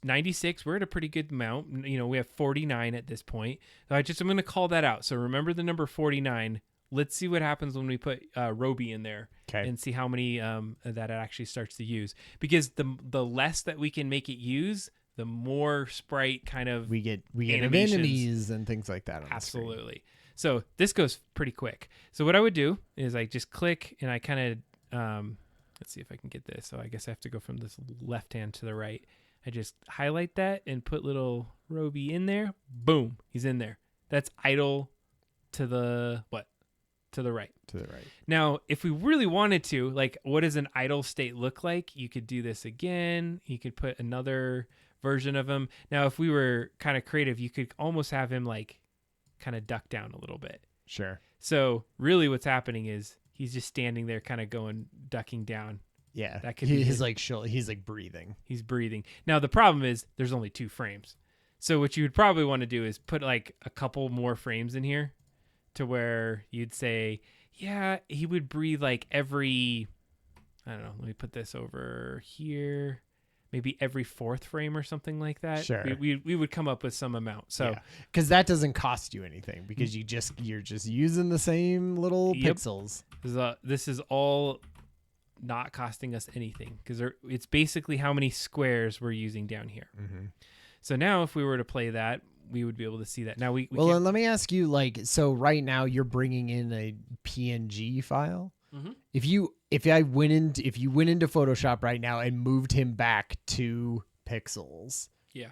96, we're at a pretty good amount. You know, we have 49 at this point. So I'm going to call that out. So remember the number 49. Let's see what happens when we put Roby in there and see how many that it actually starts to use. Because the less that we can make it use, the more sprite kind of we get enemies and things like that. Absolutely. So this goes pretty quick. So what I would do is I just click and I kind of let's see if I can get this. So I guess I have to go from this left hand to the right. I just highlight that and put little Roby in there. Boom, he's in there. That's idle to the what? To the right. To the right. Now, if we really wanted to, like, what does an idle state look like? You could do this again. You could put another version of him. Now, if we were kind of creative, you could almost have him like kind of duck down a little bit. Sure. So really what's happening is he's just standing there kind of ducking down. Yeah. That could be he's like breathing. He's breathing. Now, the problem is there's only 2 frames. So what you would probably want to do is put like a couple more frames in here to where you'd say, yeah, he would breathe like every, I don't know, let me put this over here, maybe every 4th frame or something like that. Sure. We would come up with some amount. So because that doesn't cost you anything because you're just using the same little pixels. This is all not costing us anything because it's basically how many squares we're using down here. Mm-hmm. So now if we were to play that, we would be able to see that. Now we well, and let me ask you, like, so right now you're bringing in a PNG file. Mm-hmm. If you went into Photoshop right now and moved him back 2 pixels,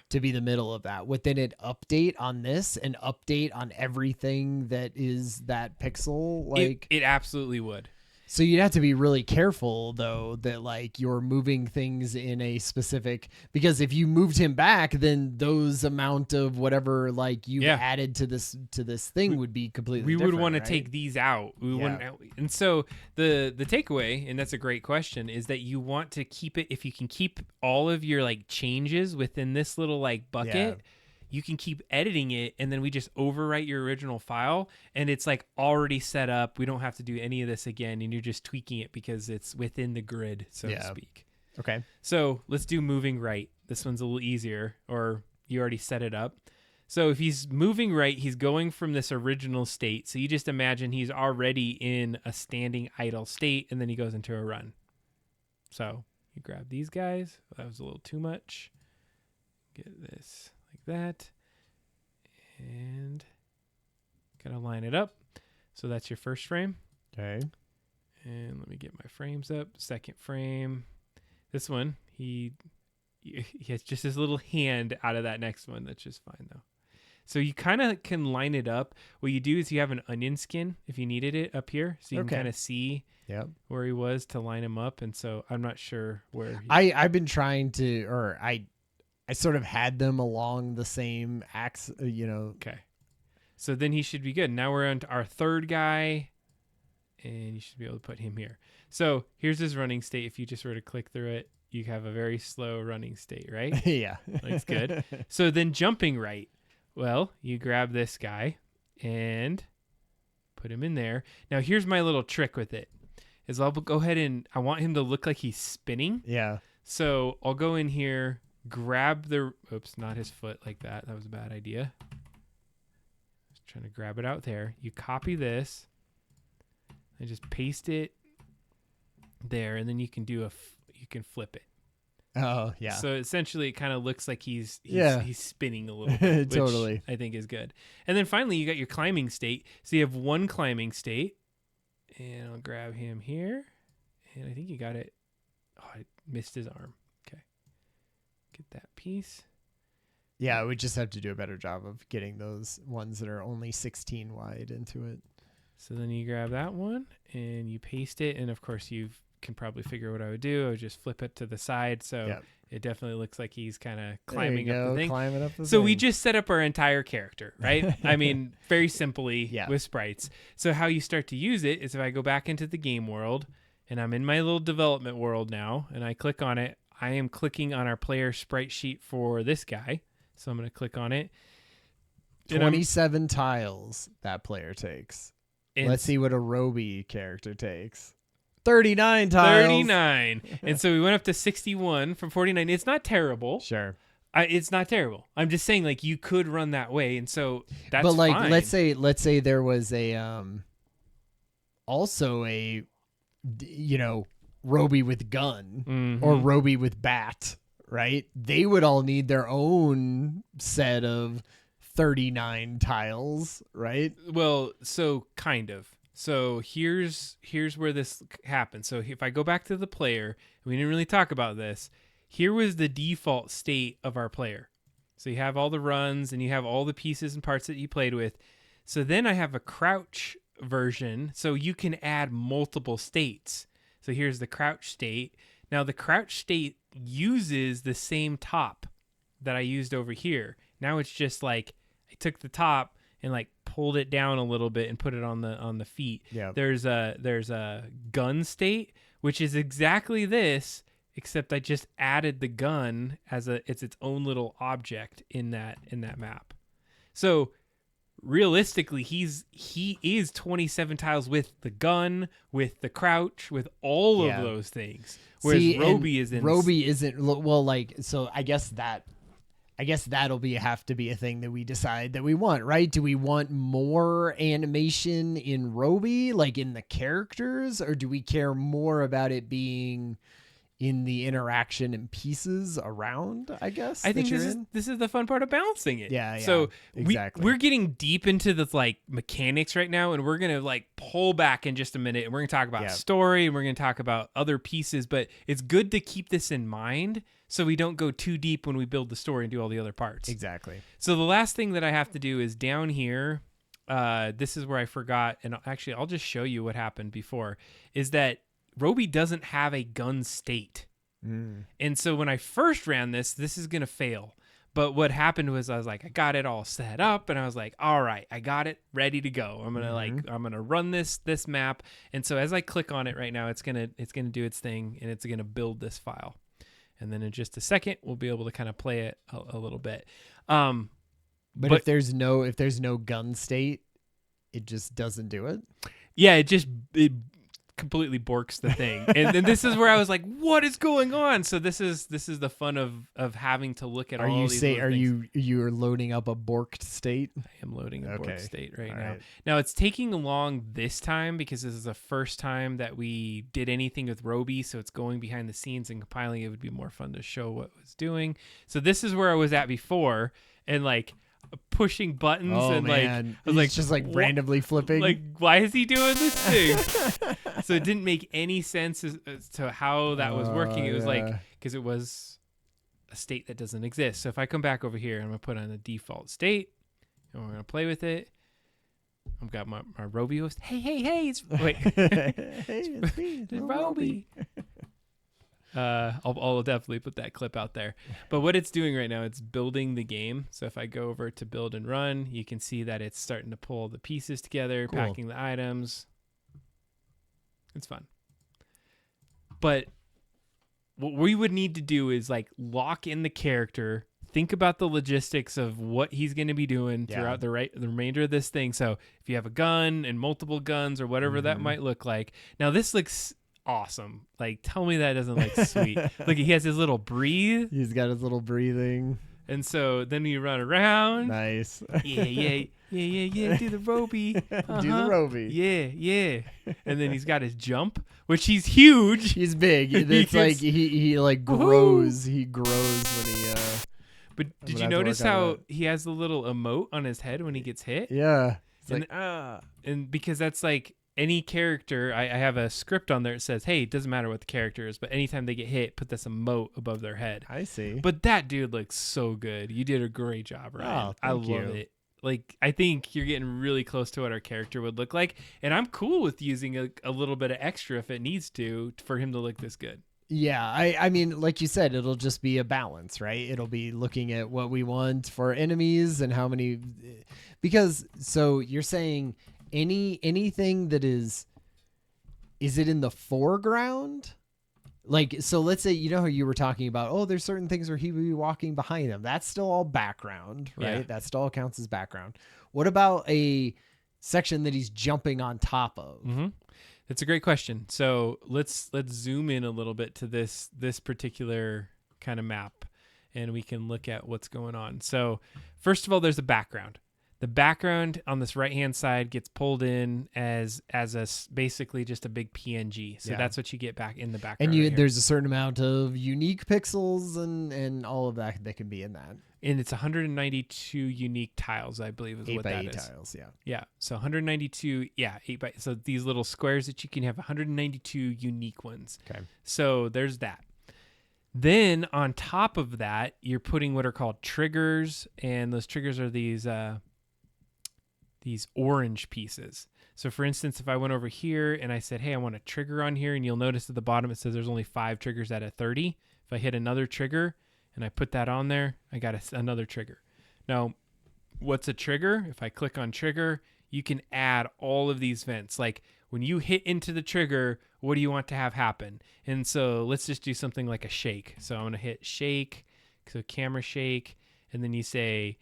to be the middle of that, would then it update on this and update on everything that is that pixel? Like it absolutely would. So you'd have to be really careful, though, that like you're moving things in a specific, because if you moved him back, then those amount of whatever like you added to this thing would be completely different. We would want to right? take these out. And so the takeaway, and that's a great question, is that you want to keep it, if you can keep all of your like changes within this little like bucket, you can keep editing it, and then we just overwrite your original file, and it's like already set up. We don't have to do any of this again, and you're just tweaking it because it's within the grid, so to speak. Okay. So let's do moving right. This one's a little easier, or you already set it up. So if he's moving right, he's going from this original state. So you just imagine he's already in a standing idle state, and then he goes into a run. So you grab these guys. That was a little too much. Get this like that, and gotta line it up. So that's your first frame. Okay. And let me get my frames up. Second frame. This one, he has just his little hand out of that next one. That's just fine though. So you kind of can line it up. What you do is you have an onion skin if you needed it up here, so you can kind of see where he was to line him up. And so I'm not sure where. I've been trying to, or I sort of had them along the same axis, Okay. So then he should be good. Now we're on to our third guy, and you should be able to put him here. So here's his running state. If you just were to click through it, you have a very slow running state, right? Yeah. Looks good. So then jumping right. Well, you grab this guy and put him in there. Now here's my little trick with it. Is I'll go ahead and I want him to look like he's spinning. Yeah. So I'll go in here, grab not his foot like that. That was a bad idea. Just trying to grab it out there. You copy this and just paste it there, and then you can do you can flip it. Oh yeah. So essentially, it kind of looks like he's spinning a little bit, totally. Which I think is good. And then finally, you got your climbing state. So you have one climbing state, and I'll grab him here, and I think you got it. Oh, I missed his arm. Okay, get that piece. Yeah, we just have to do a better job of getting those ones that are only 16 wide into it. So then you grab that one and you paste it, and of course you can probably figure what I would do. I would just flip it to the side, so it definitely looks like he's kind of climbing up the thing. Climbing up the so thing. We just set up our entire character, right? I mean, very simply with sprites. So how you start to use it is if I go back into the game world, and I'm in my little development world now, and I click on it, I am clicking on our player sprite sheet for this guy. So I'm going to click on it. 27 tiles that player takes. Let's see what a Roby character takes. 39 tiles. 39. And so we went up to 61 from 49. It's not terrible. Sure. It's not terrible. I'm just saying, like, you could run that way, and so that's But like, fine. let's say there was a also a Roby with gun or Roby with bat, right? They would all need their own set of 39 tiles, right? Well, so kind of. So here's where this happens. So if I go back to the player, we didn't really talk about this. here was the default state of our player. So you have all the runs and you have all the pieces and parts that you played with. So then I have a crouch version, so you can add multiple states. So here's the crouch state. Now the crouch state uses the same top that I used over here. Now it's just like I took the top and like pulled it down a little bit and put it on the feet. Yeah. There's a gun state, which is exactly this, except I just added the gun as it's its own little object in that map. So realistically, he is 27 tiles with the gun, with the crouch, with all of those things. Whereas Roby isn't well. Like, so I guess that'll have to be a thing that we decide that we want, right? Do we want more animation in Roby, like in the characters, or do we care more about it being in the interaction and pieces around? I guess I think this is the fun part of balancing it. Yeah. So exactly. we're getting deep into the like mechanics right now, and we're gonna like pull back in just a minute, and we're gonna talk about story, and we're gonna talk about other pieces. But it's good to keep this in mind so we don't go too deep when we build the story and do all the other parts. Exactly. So the last thing that I have to do is down here. This is where I forgot, and actually I'll just show you what happened before. Is that Roby doesn't have a gun state. And so when I first ran this is going to fail. But what happened was I was like, I got it all set up, and I was like, all right, I got it ready to go. I'm going to I'm going to run this map. And so as I click on it right now, it's going to do its thing, and it's going to build this file. And then in just a second, we'll be able to kind of play it a little bit. But if there's no gun state, it just doesn't do it. Yeah, it completely borks the thing. And then this is where I was like, what is going on? So this is the fun of having to look at all these things. You're loading up a borked state? I am loading a borked state right now. Right. Now it's taking long this time because this is the first time that we did anything with Roby, so it's going behind the scenes and compiling. It would be more fun to show what it was doing. So this is where I was at before, and like pushing buttons and man. like I was like just like randomly flipping. Like, why is he doing this thing? So it didn't make any sense as to how that was working. It was like, because it was a state that doesn't exist. So if I come back over here, I'm gonna put on a default state, and we're gonna play with it. I've got my Roby host. Hey, it's wait. It's me, it's Roby. I'll definitely put that clip out there. But what it's doing right now, it's building the game. So if I go over to build and run, you can see that it's starting to pull the pieces together, packing the items. It's fun. But what we would need to do is like lock in the character, think about the logistics of what he's going to be doing throughout the remainder of this thing. So if you have a gun and multiple guns or whatever that might look like. Now this looks awesome. Like, tell me that doesn't look sweet. Look, he has his little breathe. He's got his little breathing. And so then you run around. Nice. Yeah. Do the Roby. Do the Roby. Yeah. And then he's got his jump, which he's huge. He's big. It's like he like grows. He grows when he. But did you notice how he has the little emote on his head when he gets hit? Yeah. It's and like and because that's like any character, I have a script on there that says, hey, it doesn't matter what the character is, but anytime they get hit, put this emote above their head. I see. But that dude looks so good. You did a great job, Ryan. I love it. Like, I think you're getting really close to what our character would look like, and I'm cool with using a little bit of extra if it needs to for him to look this good. Yeah, I mean, like you said, it'll just be a balance, right? It'll be looking at what we want for enemies and how many, because so you're saying anything that is it in the foreground? Like, so let's say, you know how you were talking about, oh, there's certain things where he would be walking behind them. That's still all background, right? Yeah. That still counts as background. What about a section that he's jumping on top of? Mm-hmm. That's a great question. So let's zoom in a little bit to this particular kind of map, and we can look at what's going on. So first of all, there's a background. The background on this right-hand side gets pulled in as basically just a big PNG. So that's what you get back in the background. And there's a certain amount of unique pixels and all of that can be in that. And it's 192 unique tiles, I believe, is what that is. 8 by 8 tiles, yeah. Yeah, so 192, 8 by... So these little squares that you can have 192 unique ones. Okay. So there's that. Then on top of that, you're putting what are called triggers, and those triggers are these orange pieces. So for instance, if I went over here and I said, hey, I want a trigger on here, and you'll notice at the bottom it says there's only 5 triggers out of 30. If I hit another trigger and I put that on there, I got another trigger. Now, what's a trigger? If I click on trigger, you can add all of these vents. Like when you hit into the trigger, what do you want to have happen? And so let's just do something like a shake. So I'm going to hit shake, so camera shake, and then you say,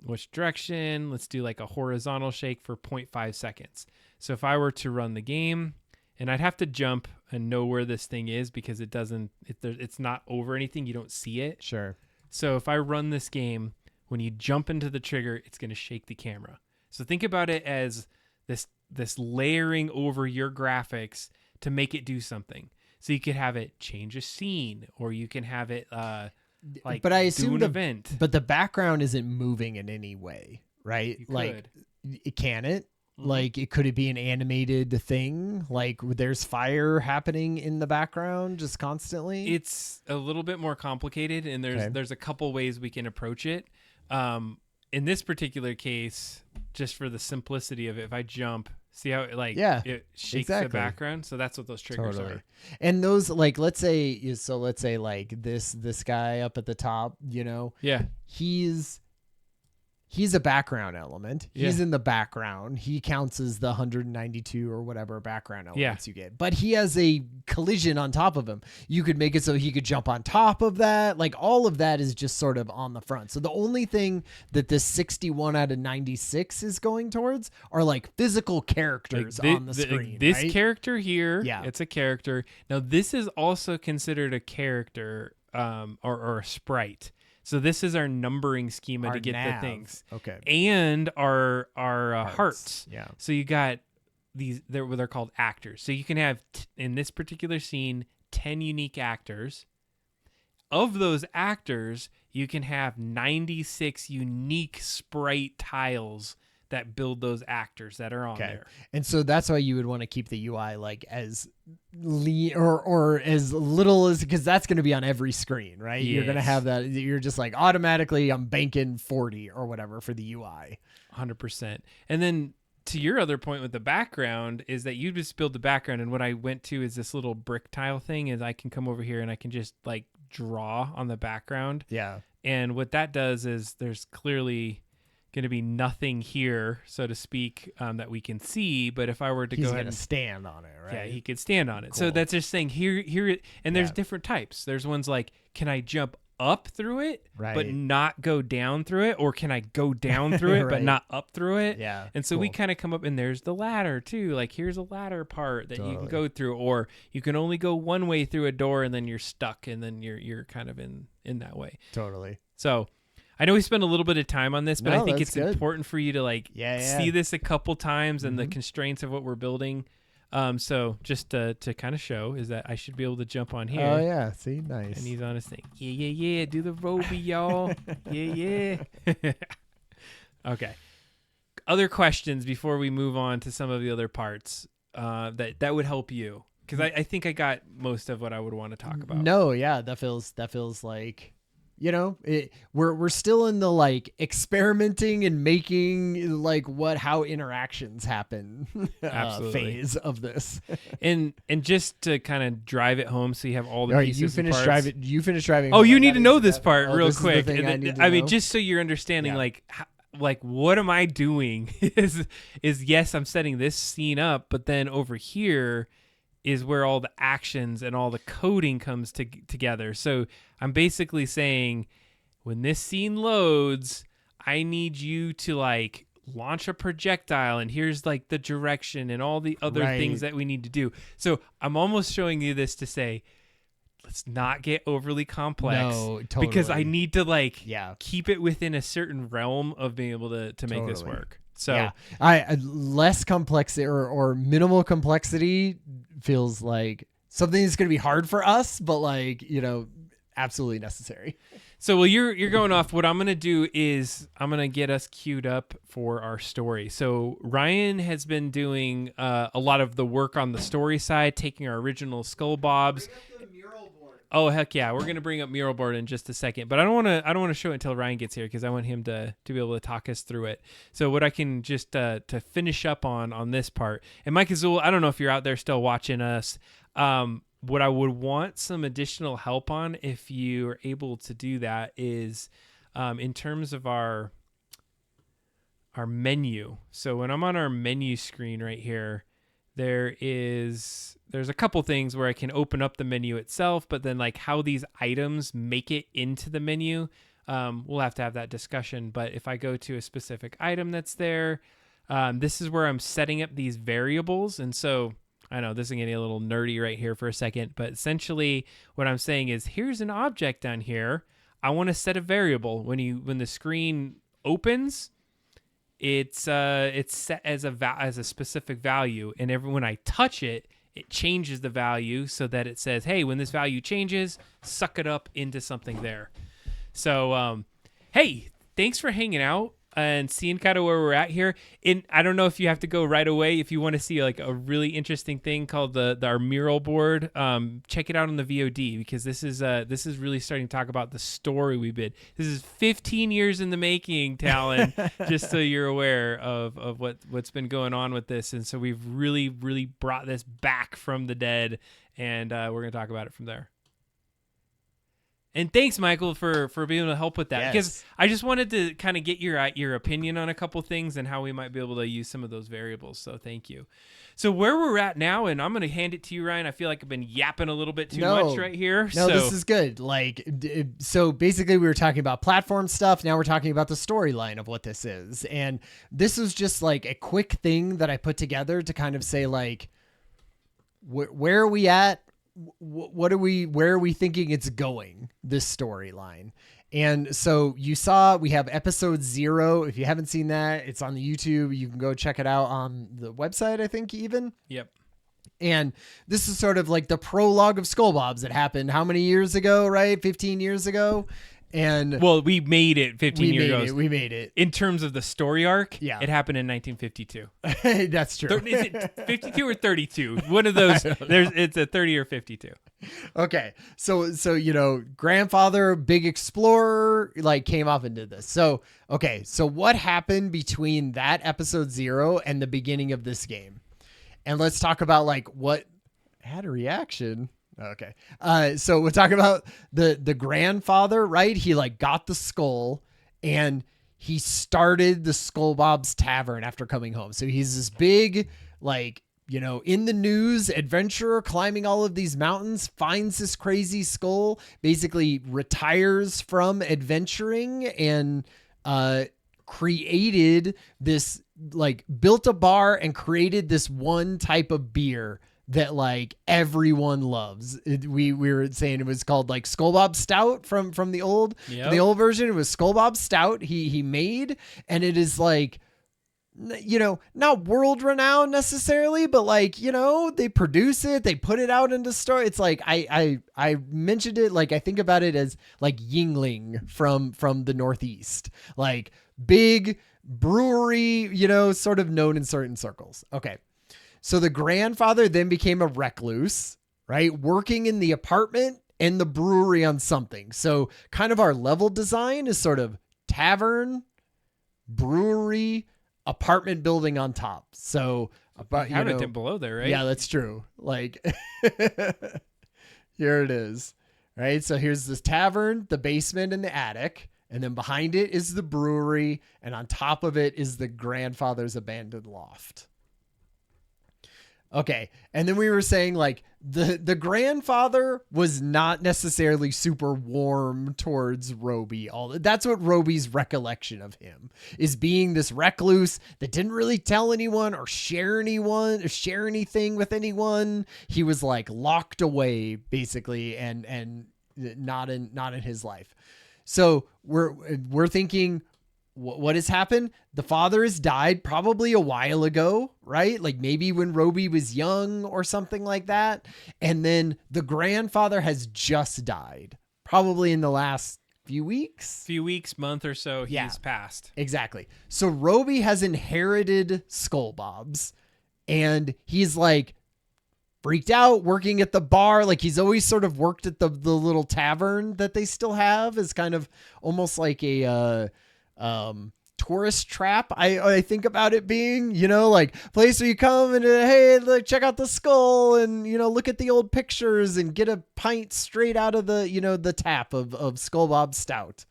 which direction? Let's do like a horizontal shake for 0.5 seconds. So if I were to run the game, and I'd have to jump and know where this thing is because it's not over anything. You don't see it. Sure. So if I run this game, when you jump into the trigger, it's going to shake the camera. So think about it as this layering over your graphics to make it do something. So you could have it change a scene, or you can have it like but I assume do an event. But the background isn't moving in any way, right? You like, could. can it? Mhm. Like, could it be an animated thing? Like, there's fire happening in the background just constantly? It's a little bit more complicated, and there's a couple ways we can approach it. In this particular case, just for the simplicity of it, if I jump, see how it shakes the background. So that's what those triggers are. And those, like, let's say like this guy up at the top, Yeah. He's a background element. He's in the background. He counts as the 192 or whatever background elements you get. But he has a collision on top of him. You could make it so he could jump on top of that. Like, all of that is just sort of on the front. So the only thing that this 61 out of 96 is going towards are like physical characters on the screen. This right? character here, it's a character. Now, this is also considered a character or a sprite. So this is our numbering schema to get the things. Okay. And our hearts. Yeah. So you got these, they're called actors. So you can have, in this particular scene, 10 unique actors. Of those actors, you can have 96 unique sprite tiles that build those actors that are on there. And so that's why you would want to keep the UI like as lean or as little as, because that's going to be on every screen, right? Yes. You're going to have that. You're just like automatically I'm banking 40 or whatever for the UI. 100%. And then to your other point with the background is that you just build the background. And what I went to is this little brick tile thing is I can come over here and I can just like draw on the background. Yeah. And what that does is there's clearly going to be nothing here, so to speak, that we can see. But if I were to go ahead and stand on it, right? Yeah, he could stand on it. Cool. So that's just saying here, and there's different types. There's ones like, can I jump up through it, but not go down through it? Or can I go down through it, but not up through it? Yeah. And so we kind of come up, and there's the ladder too. Like, here's a ladder part that you can go through, or you can only go one way through a door and then you're stuck, and then you're kind of in that way. Totally. So I know we spent a little bit of time on this, but I think it's good. important for you to see this a couple times and the constraints of what we're building. So just to kind of show is that I should be able to jump on here. Oh yeah, see, nice. And he's on his thing. Yeah. Do the Roby, y'all. Yeah. Okay. Other questions before we move on to some of the other parts that would help you, because I think I got most of what I would want to talk about. No, yeah, that feels like. We're still in the like experimenting and making like how interactions happen phase of this. and just to kind of drive it home, so you have all the pieces. You finish driving. Oh, you need to know this part real quick. I mean, just so you're understanding, like what am I doing? is yes, I'm setting this scene up, but then over here is where all the actions and all the coding comes together. So I'm basically saying, when this scene loads, I need you to like launch a projectile, and here's like the direction and all the other things that we need to do. So I'm almost showing you this to say, let's not get overly complex. No, totally. Because I need to keep it within a certain realm of being able to make this work. So I less complexity or minimal complexity feels like something that's going to be hard for us, but absolutely necessary. So while you're going off, what I'm going to do is I'm going to get us queued up for our story. So Ryan has been doing a lot of the work on the story side, taking our original Skull Bobs. Oh heck yeah, we're gonna bring up mural board in just a second, but I don't want to show it until Ryan gets here because I want him to be able to talk us through it. So what I can just to finish up on this part, and Mike Azul, I don't know if you're out there still watching us. What I would want some additional help on, if you're able to do that, is in terms of our menu. So when I'm on our menu screen right here, there's a couple things where I can open up the menu itself, but then like how these items make it into the menu, we'll have to have that discussion. But if I go to a specific item that's there, this is where I'm setting up these variables. And so I know this is getting a little nerdy right here for a second, but essentially what I'm saying is here's an object down here. I want to set a variable. When the screen opens, it's set as a specific value, and when I touch it, it changes the value so that it says, hey, when this value changes, suck it up into something there. So, hey, thanks for hanging out and seeing kind of where we're at here. I don't know if you have to go right away. If you want to see like a really interesting thing called our mural board, check it out on the VOD, because this is really starting to talk about the story we did. This is 15 years in the making, Talon, just so you're aware of what's been going on with this. And so we've really, really brought this back from the dead, and we're going to talk about it from there. And thanks, Michael, for being able to help with that. Yes. Because I just wanted to kind of get your opinion on a couple things and how we might be able to use some of those variables. So thank you. So where we're at now, and I'm going to hand it to you, Ryan. I feel like I've been yapping a little bit too much right here. No, this is good. Like, so basically we were talking about platform stuff. Now we're talking about the storyline of what this is. And this is just like a quick thing that I put together to kind of say, like, where are we at? Where are we thinking it's going, this storyline? And so you saw we have episode 0. If you haven't seen that, it's on the YouTube. You can go check it out on the website, I think, even. Yep. And this is sort of like the prologue of Skullbobs that happened how many years ago, right? 15 years ago. And well, we made it 15 years ago. We made it. In terms of the story arc, yeah, it happened in 1952. That's true. Is it 52 or 32? One of those. It's a 30 or 52. Okay. So, grandfather, big explorer, like came off and did this. So, okay. So what happened between that episode 0 and the beginning of this game? And let's talk about like what had a reaction. Okay. So we'll talk about the grandfather, right? He like got the skull and he started the Skullbob's Tavern after coming home. So he's this big, like, in the news adventurer climbing all of these mountains, finds this crazy skull, basically retires from adventuring and, created this, like built a bar and created this one type of beer that like everyone loves. We were saying it was called like Skullbob Stout from the old version. It was Skullbob Stout he made, and it is like, not world renowned necessarily, but like, they produce it, they put it out into store. It's like I mentioned it, like I think about it as like Yingling from the Northeast, like big brewery, sort of known in certain circles. Okay. So the grandfather then became a recluse, right? Working in the apartment and the brewery on something. So kind of our level design is sort of tavern, brewery, apartment building on top. So about, you have it below there, right? Yeah, that's true. Like here it is, right? So here's this tavern, the basement and the attic. And then behind it is the brewery. And on top of it is the grandfather's abandoned loft. Okay. And then we were saying like the grandfather was not necessarily super warm towards Roby. That's what Roby's recollection of him is, being this recluse that didn't really tell anyone or share anything with anyone. He was like locked away basically and not in his life. So we're thinking, what has happened? The father has died probably a while ago, right? Like maybe when Roby was young or something like that. And then the grandfather has just died, probably in the last few weeks, month or so. He's passed. Exactly. So Roby has inherited Skullbobs, and he's like freaked out working at the bar. Like he's always sort of worked at the little tavern that they still have, as kind of almost like a tourist trap. I think about it being, like place where you come and hey, look, check out the skull and, look at the old pictures and get a pint straight out of the, the tap of Skull Bob Stout.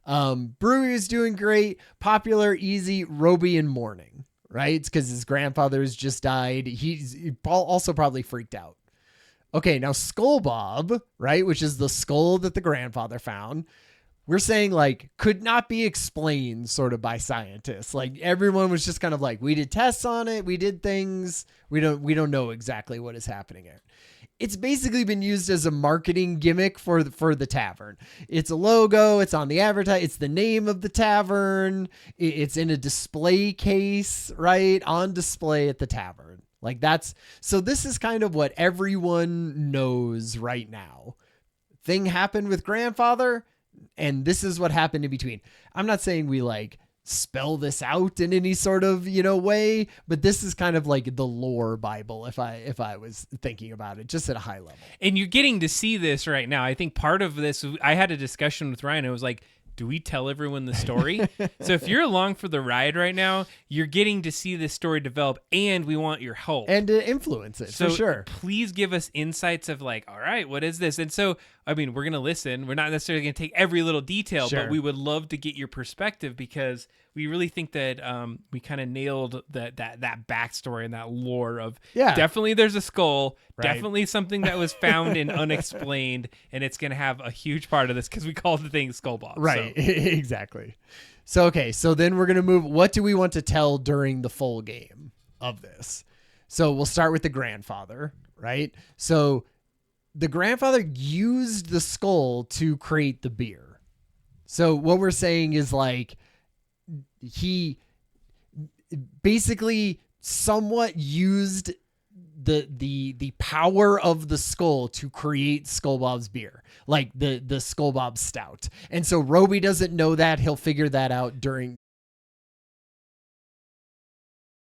Brewery is doing great, popular, easy, Roby in mourning, right? It's because his grandfather's just died. He's also probably freaked out. Okay, now Skull Bob, right, which is the skull that the grandfather found, we're saying like could not be explained sort of by scientists. Like everyone was just kind of like, we did tests on it, we did things, we don't know exactly what is happening here. It's basically been used as a marketing gimmick for the tavern. It's a logo, it's on the advertise, it's the name of the tavern, it's in a display case, right, on display at the tavern. Like so this is kind of what everyone knows right now. Thing happened with grandfather, and this is what happened in between. I'm not saying we like spell this out in any sort of, way, but this is kind of like the lore Bible if I was thinking about it just at a high level. And you're getting to see this right now. I think part of this, I had a discussion with Ryan. It was like, do we tell everyone the story? So if you're along for the ride right now, you're getting to see this story develop, and we want your help. And to influence it, so for sure. Please give us insights of like, all right, what is this? And so, I mean, we're going to listen. We're not necessarily going to take every little detail, Sure. but we would love to get your perspective, because we really think that we kind of nailed that backstory and that lore of definitely there's a skull, right. Definitely something that was found and unexplained, and it's going to have a huge part of this because we call the thing Skull Bob. Right, so. Exactly. So, okay, so then we're going to move. What do we want to tell during the full game of this? So we'll start with the grandfather, right? So the grandfather used the skull to create the beer. So what we're saying is like he basically somewhat used the power of the skull to create Skull Bob's beer, like the Skull Bob Stout. And so Roby doesn't know that. He'll figure that out during